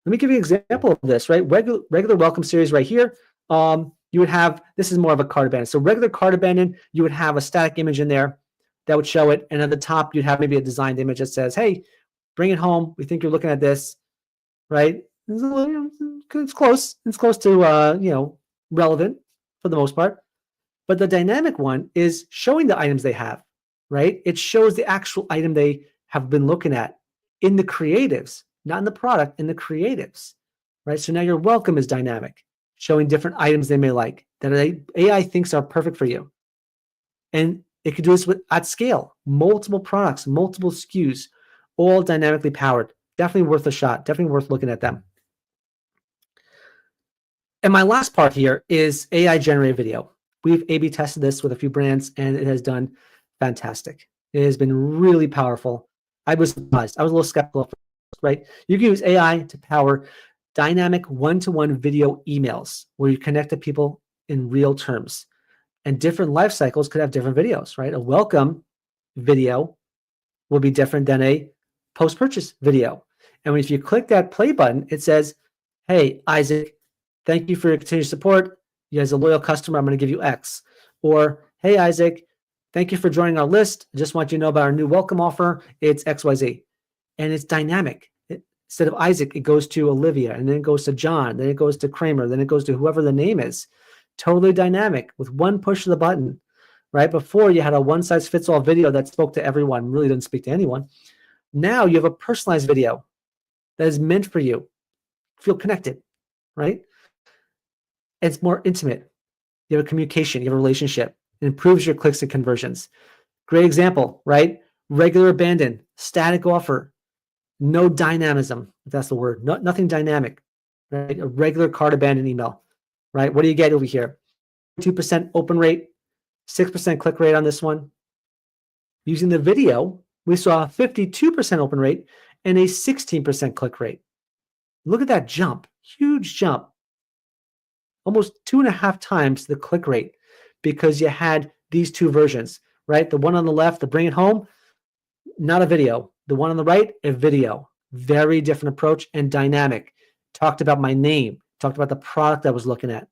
Let me give you an example of this, right? Regular welcome series right here. You would have, this is more of a cart abandon. So regular cart abandon, you would have a static image in there that would show it. And at the top, you'd have maybe a designed image that says, hey, bring it home. We think you're looking at this, right? It's close. It's close to, relevant for the most part. But the dynamic one is showing the items they have, right? It shows the actual item they have been looking at in the creatives, not in the product, in the creatives, right? So now your welcome is dynamic, showing different items they may like that AI thinks are perfect for you. And it could do this at scale, multiple products, multiple SKUs, all dynamically powered. Definitely worth a shot, definitely worth looking at them. And my last part here is AI generated video. We've A/B tested this with a few brands, and it has done fantastic. It has been really powerful. I was surprised. I was a little skeptical, right? You can use AI to power dynamic one-to-one video emails where you connect to people in real terms. And different life cycles could have different videos, right? A welcome video will be different than a post-purchase video. And if you click that play button, it says, hey, Isaac, thank you for your continued support. You as a loyal customer, I'm going to give you X. Or, hey, Isaac, thank you for joining our list. I just want you to know about our new welcome offer. It's XYZ. And it's dynamic. Instead of Isaac, it goes to Olivia, and then it goes to John, then it goes to Kramer, then it goes to whoever the name is. Totally dynamic with one push of the button, right? Before you had a one-size-fits-all video that spoke to everyone, really didn't speak to anyone. Now you have a personalized video that is meant for you. Feel connected, right? It's more intimate. You have a communication, you have a relationship. It improves your clicks and conversions. Great example, right? Regular abandon, static offer, no dynamism, if that's the word, nothing dynamic, right? A regular cart abandon email, right? What do you get over here? 2% open rate, 6% click rate on this one. Using the video, we saw a 52% open rate and a 16% click rate. Look at that jump, huge jump. Almost 2.5 times the click rate because you had these two versions, right? The one on the left, the bring it home, not a video. The one on the right, a video. Very different approach and dynamic. Talked about my name, talked about the product I was looking at.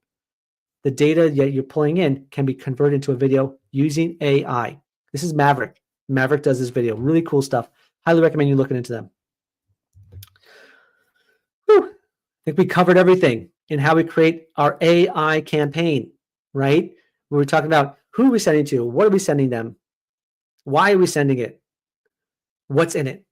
The data that you're pulling in can be converted into a video using AI. This is Maverick. Maverick does this video. Really cool stuff. Highly recommend you looking into them. Whew. I think we covered everything in how we create our AI campaign, right? We're talking about who are we sending to? What are we sending them? Why are we sending it? What's in it?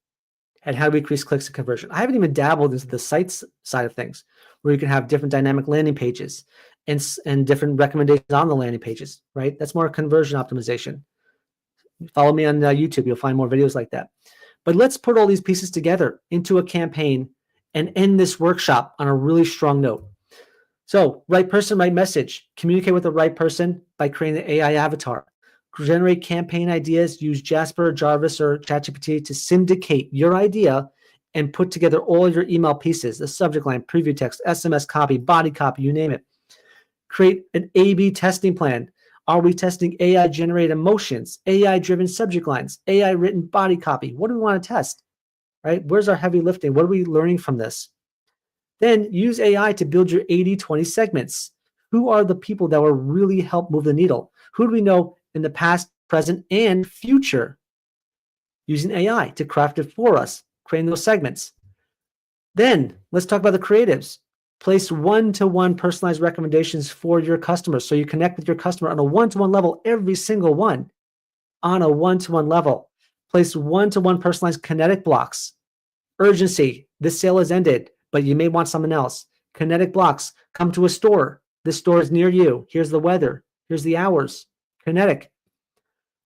And how do we increase clicks and conversion? I haven't even dabbled into the sites side of things, where you can have different dynamic landing pages and different recommendations on the landing pages, right? That's more conversion optimization. Follow me on YouTube. You'll find more videos like that. But let's put all these pieces together into a campaign and end this workshop on a really strong note. So, right person, right message. Communicate with the right person by creating the AI avatar. Generate campaign ideas. Use Jasper, Jarvis, or ChatGPT to syndicate your idea and put together all your email pieces, the subject line, preview text, SMS copy, body copy, you name it. Create an A/B testing plan. Are we testing AI-generated emotions, AI-driven subject lines, AI-written body copy? What do we want to test, right? Where's our heavy lifting? What are we learning from this? Then use AI to build your 80-20 segments. Who are the people that will really help move the needle? Who do we know in the past, present, and future? Using AI to craft it for us, creating those segments. Then let's talk about the creatives. Place one-to-one personalized recommendations for your customers. So you connect with your customer on a one-to-one level, every single one on a one-to-one level. Place one-to-one personalized kinetic blocks. Urgency, This sale has ended, but you may want someone else. Kinetic blocks. Come to a store. This store is near you. Here's the weather. Here's the hours. Kinetic.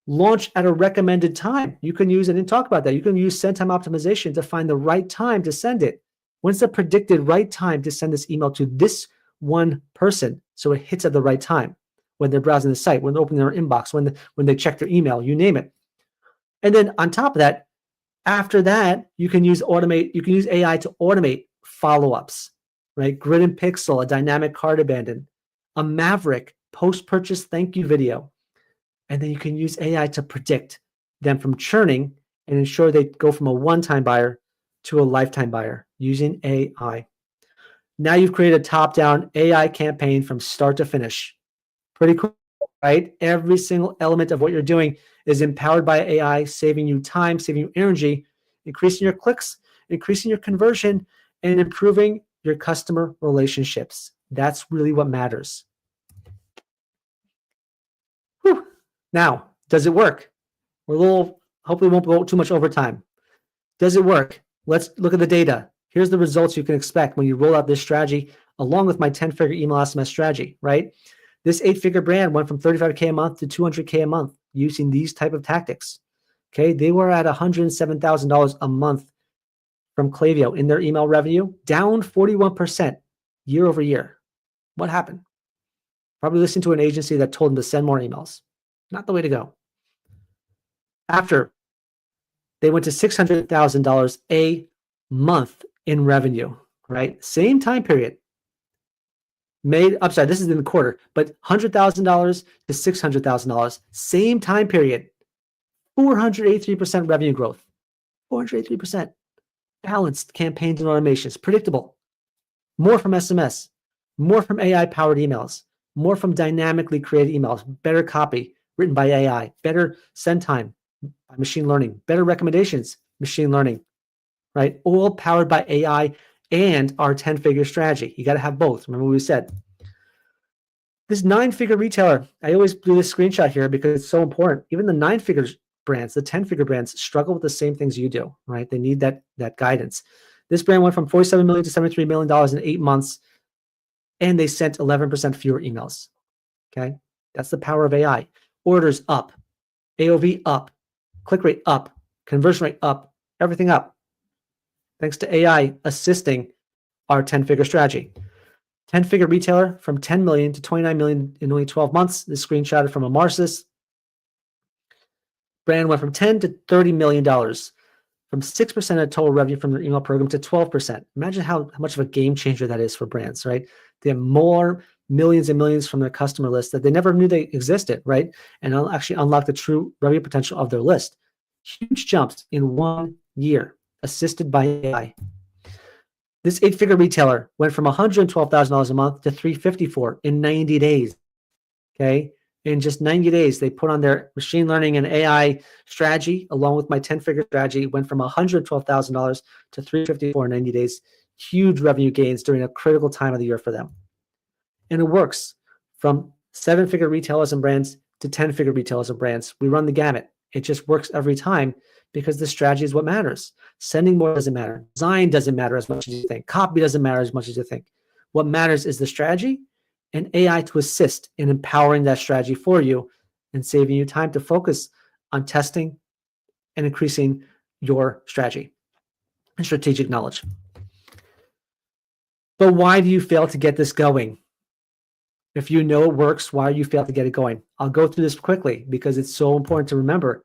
Launch at a recommended time. You can use, and talk about that. You can use send time optimization to find the right time to send it. When's the predicted right time to send this email to this one person so it hits at the right time when they're browsing the site, when they're opening their inbox, when they check their email, you name it. And then on top of that, after that, you can use AI to automate follow-ups, right? Grid and pixel, a dynamic cart abandon, a Maverick post-purchase thank you video. And then you can use AI to predict them from churning and ensure they go from a one-time buyer to a lifetime buyer using AI. Now you've created a top-down AI campaign from start to finish. Pretty cool, right? Every single element of what you're doing is empowered by AI, saving you time, saving you energy, increasing your clicks, increasing your conversion, and improving your customer relationships. That's really what matters. Whew. Now, does it work? Hopefully won't go too much overtime. Does it work? Let's look at the data. Here's the results you can expect when you roll out this strategy along with my 10-figure email SMS strategy, right? This 8-figure brand went from $35K a month to $200K a month using these type of tactics. Okay, they were at $107,000 a month from Klaviyo in their email revenue, down 41% year over year. What happened? Probably listened to an agency that told them to send more emails. Not the way to go. After, they went to $600,000 a month in revenue, right? Same time period. This is in the quarter, but $100,000 to $600,000, same time period. 483% revenue growth. 483%. Balanced campaigns and automations, predictable. More from SMS, more from AI-powered emails, more from dynamically created emails, better copy written by AI, better send time by machine learning, better recommendations, machine learning, right? All powered by AI and our 10-figure strategy. You got to have both. Remember what we said. This 9-figure retailer, I always do this screenshot here because it's so important. Even the 9-figure brands, the 10-figure brands struggle with the same things you do, right? They need that guidance. This brand went from $47 million to $73 million in 8 months, and they sent 11% fewer emails, okay? That's the power of AI. Orders up, AOV up, click rate up, conversion rate up, everything up. Thanks to AI assisting our 10-figure strategy. 10-figure retailer from 10 million to 29 million in only 12 months. This screenshot from a Marcis. Brand went from $10 to $30 million, from 6% of total revenue from their email program to 12%. Imagine how much of a game changer that is for brands, right? They have more millions and millions from their customer list that they never knew they existed, right? And I'll actually unlock the true revenue potential of their list. Huge jumps in 1 year, assisted by AI. This 8-figure retailer went from $112,000 a month to $354,000 in 90 days. Okay, in just 90 days, they put on their machine learning and AI strategy along with my 10-figure strategy. Went from $112,000 to $354,000 in 90 days. Huge revenue gains during a critical time of the year for them, and it works from 7-figure retailers and brands to 10-figure retailers and brands. We run the gamut. It just works every time because the strategy is what matters. Sending more doesn't matter. Design doesn't matter as much as you think. Copy doesn't matter as much as you think. What matters is the strategy and AI to assist in empowering that strategy for you and saving you time to focus on testing and increasing your strategy and strategic knowledge. But why do you fail to get this going? If you know it works, why do you fail to get it going? I'll go through this quickly because it's so important to remember.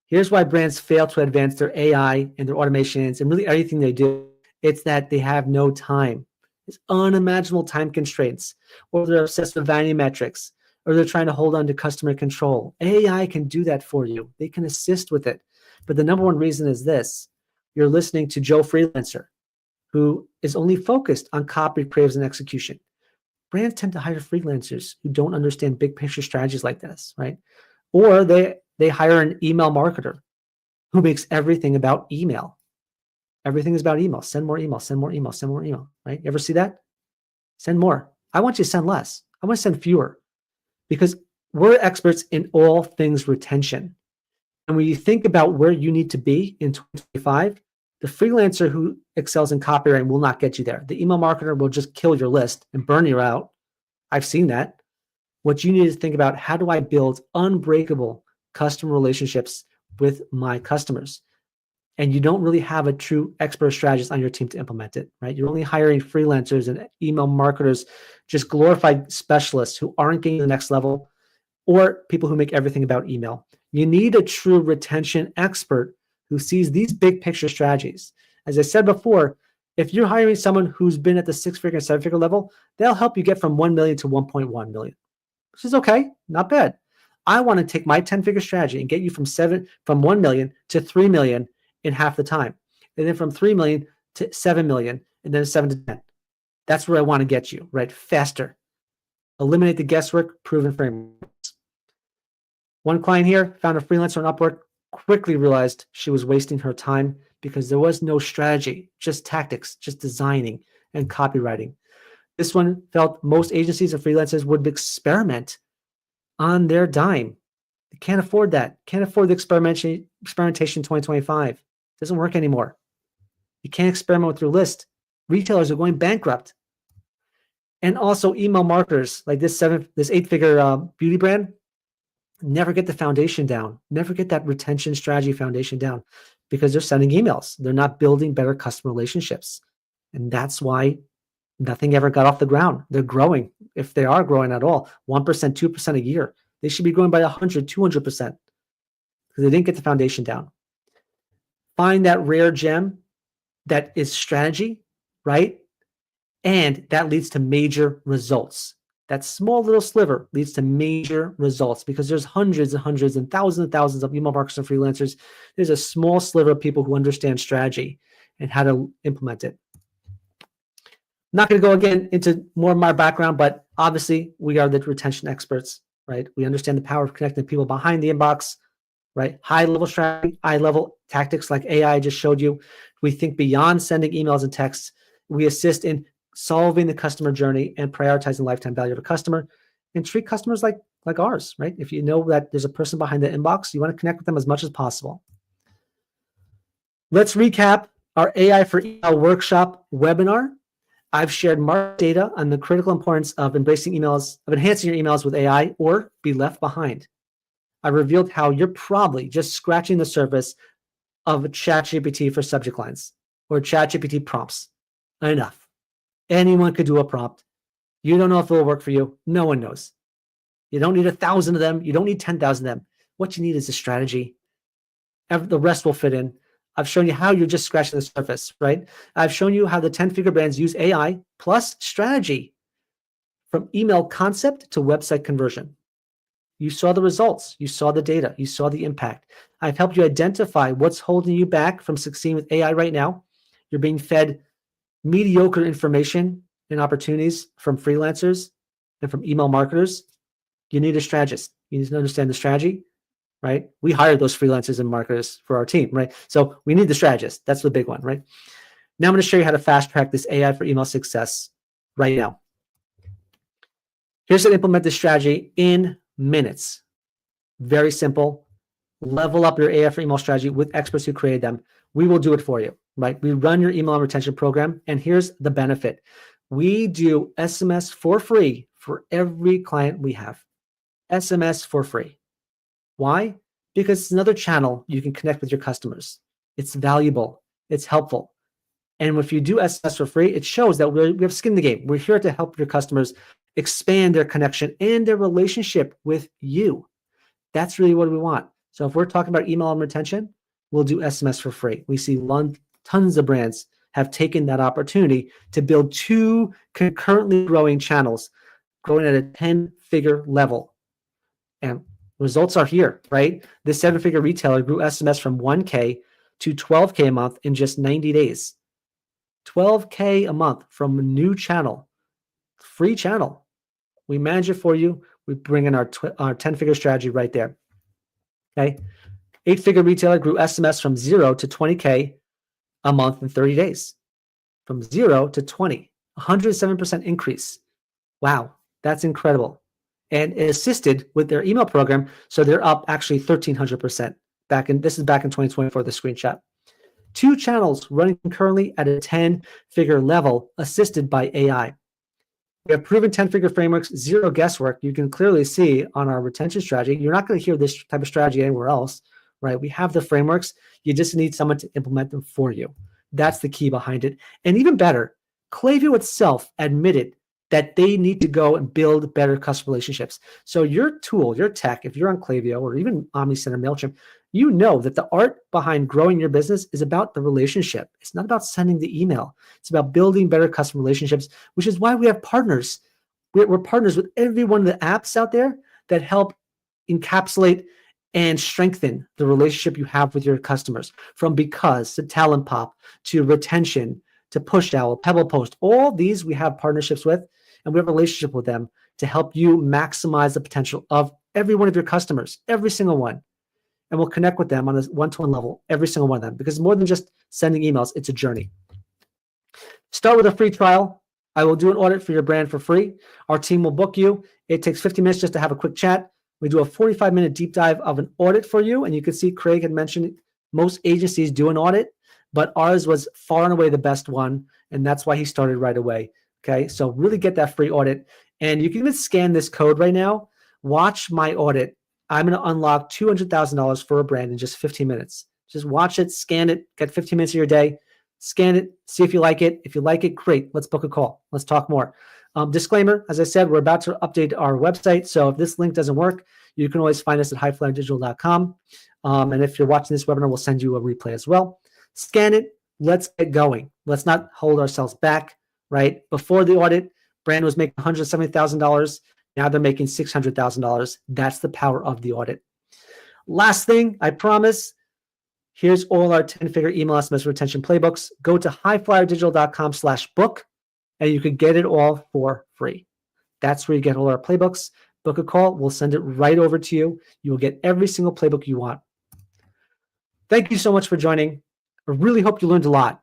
Here's why brands fail to advance their AI and their automations and really everything they do. It's that they have no time. It's unimaginable time constraints, or they're obsessed with vanity metrics, or they're trying to hold on to customer control. AI can do that for you. They can assist with it. But the number one reason is this. You're listening to Joe Freelancer, who is only focused on copy, creatives, and execution. Brands tend to hire freelancers who don't understand big picture strategies like this, right? Or they hire an email marketer who makes everything about email. Everything is about email. Send more email, send more email, send more email, right? You ever see that? Send more. I want you to send less. I want to send fewer because we're experts in all things retention. And when you think about where you need to be in 2025, The freelancer who excels in copywriting will not get you there. The email marketer will just kill your list and burn you out. I've seen that. What you need to think about, how do I build unbreakable customer relationships with my customers? And you don't really have a true expert strategist on your team to implement it, right? You're only hiring freelancers and email marketers, just glorified specialists who aren't getting to the next level, or people who make everything about email. You need a true retention expert who sees these big picture strategies. As I said before, if you're hiring someone who's been at the 6-figure and 7-figure level, they'll help you get from 1 million to 1.1 million, which is okay, not bad. I want to take my 10-figure strategy and get you from 1 million to 3 million in half the time. And then from 3 million to 7 million, and then 7 to 10. That's where I want to get you, right? Faster. Eliminate the guesswork, proven frameworks. One client here found a freelancer on Upwork, quickly realized she was wasting her time because there was no strategy, just tactics, just designing and copywriting. This one felt most agencies and freelancers would experiment on their dime. They can't afford that. Can't afford the experimentation in 2025. Doesn't work anymore. You can't experiment with your list. Retailers are going bankrupt. And also email marketers like this 8-figure beauty brand, never get the foundation down. Never get that retention strategy foundation down because they're sending emails. They're not building better customer relationships. And that's why nothing ever got off the ground. They're growing. If they are growing at all, 1%, 2% a year. They should be growing by 100, 200% because they didn't get the foundation down. Find that rare gem that is strategy, right? And that leads to major results. That small little sliver leads to major results because there's hundreds and hundreds and thousands of email marketers and freelancers. There's a small sliver of people who understand strategy and how to implement it. I'm not going to go again into more of my background, but obviously we are the retention experts, right? We understand the power of connecting people behind the inbox, right? High-level strategy, high-level tactics like AI just showed you. We think beyond sending emails and texts. We assist in solving the customer journey and prioritizing lifetime value of a customer, and treat customers like ours, right? If you know that there's a person behind the inbox, you want to connect with them as much as possible. Let's recap our AI for Email workshop webinar. I've shared market data on the critical importance of enhancing your emails with AI or be left behind. I revealed how you're probably just scratching the surface of ChatGPT for subject lines or ChatGPT prompts. Enough. Anyone could do a prompt. You don't know if it will work for you. No one knows. You don't need 1,000 of them. You don't need 10,000 of them. What you need is a strategy. The rest will fit in. I've shown you how you're just scratching the surface, right? I've shown you how the 10-figure brands use AI plus strategy from email concept to website conversion. You saw the results. You saw the data. You saw the impact. I've helped you identify what's holding you back from succeeding with AI right now. You're being fed mediocre information and opportunities from freelancers and from email marketers. You need a strategist. You need to understand the strategy, right? We hired those freelancers and marketers for our team, right? So we need the strategist. That's the big one, right? Now I'm going to show you how to fast track this AI for email success right now. Here's how to implement this strategy in minutes. Very simple. Level up your AI for email strategy with experts who created them. We will do it for you, right? We run your email retention program, and here's the benefit. We do SMS for free for every client we have. SMS for free. Why? Because it's another channel you can connect with your customers. It's valuable. It's helpful. And if you do SMS for free, it shows that we have skin in the game. We're here to help your customers expand their connection and their relationship with you. That's really what we want. So if we're talking about email and retention, we'll do SMS for free. We see tons of brands have taken that opportunity to build 2 concurrently growing channels, growing at a 10-figure level. And results are here, right? This 7-figure retailer grew SMS from 1K to 12K a month in just 90 days. 12K a month from a new channel, free channel. We manage it for you. We bring in our 10-figure strategy right there. Okay. 8-figure retailer grew SMS from 0 to 20K a month in 30 days. From 0 to 20, 107% increase. Wow, that's incredible. And it assisted with their email program, so they're up actually 1,300%. This is back in 2024, the screenshot. 2 channels running concurrently at a 10-figure level, assisted by AI. We have proven 10-figure frameworks, zero guesswork. You can clearly see on our retention strategy. You're not going to hear this type of strategy anywhere else, right? We have the frameworks. You just need someone to implement them for you. That's the key behind it. And even better, Klaviyo itself admitted that they need to go and build better customer relationships. So your tool, your tech, if you're on Klaviyo or even OmniCenter, MailChimp, you know that the art behind growing your business is about the relationship. It's not about sending the email. It's about building better customer relationships, which is why we have partners. We're partners with every one of the apps out there that help encapsulate and strengthen the relationship you have with your customers, from Because to Talent Pop to Retention to Push Owl, Pebble Post. All these we have partnerships with, and we have a relationship with them to help you maximize the potential of every one of your customers, every single one. And we'll connect with them on a one-to-one level, every single one of them, because more than just sending emails, it's a journey. Start with a free trial. I will do an audit for your brand for free. Our team will book you. It takes 50 minutes just to have a quick chat. We do a 45-minute deep dive of an audit for you. And you can see Craig had mentioned most agencies do an audit, but ours was far and away the best one. And that's why he started right away. Okay, so really get that free audit. And you can even scan this code right now. Watch my audit. I'm going to unlock $200,000 for a brand in just 15 minutes. Just watch it, scan it, get 15 minutes of your day, scan it, see if you like it. If you like it, great. Let's book a call. Let's talk more. Disclaimer, as I said, we're about to update our website. So if this link doesn't work, you can always find us at highflyerdigital.com. And if you're watching this webinar, we'll send you a replay as well. Scan it. Let's get going. Let's not hold ourselves back, right? Before the audit, brand was making $170,000. Now they're making $600,000. That's the power of the audit. Last thing, I promise, here's all our 10-figure email SMS retention playbooks. Go to highflyerdigital.com/book, and you can get it all for free. That's where you get all our playbooks. Book a call. We'll send it right over to you. You will get every single playbook you want. Thank you so much for joining. I really hope you learned a lot.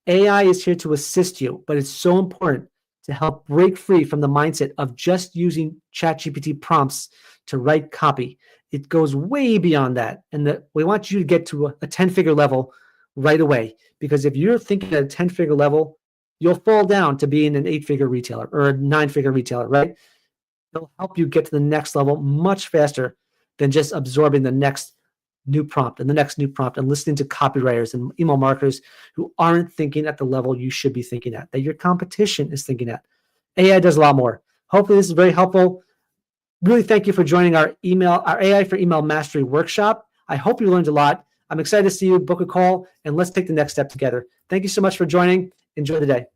AI is here to assist you, but it's so important to help break free from the mindset of just using ChatGPT prompts to write copy. It goes way beyond that. And we want you to get to a 10-figure level right away. Because if you're thinking at a 10-figure level, you'll fall down to being an 8-figure retailer or a 9-figure retailer, right? It'll help you get to the next level much faster than just absorbing the next new prompt and the next new prompt and listening to copywriters and email marketers who aren't thinking at the level you should be thinking at, that your competition is thinking at. AI does a lot more. Hopefully this is very helpful. Really thank you for joining our AI for Email Mastery workshop. I hope you learned a lot. I'm excited to see you. Book a call and let's take the next step together. Thank you so much for joining. Enjoy the day.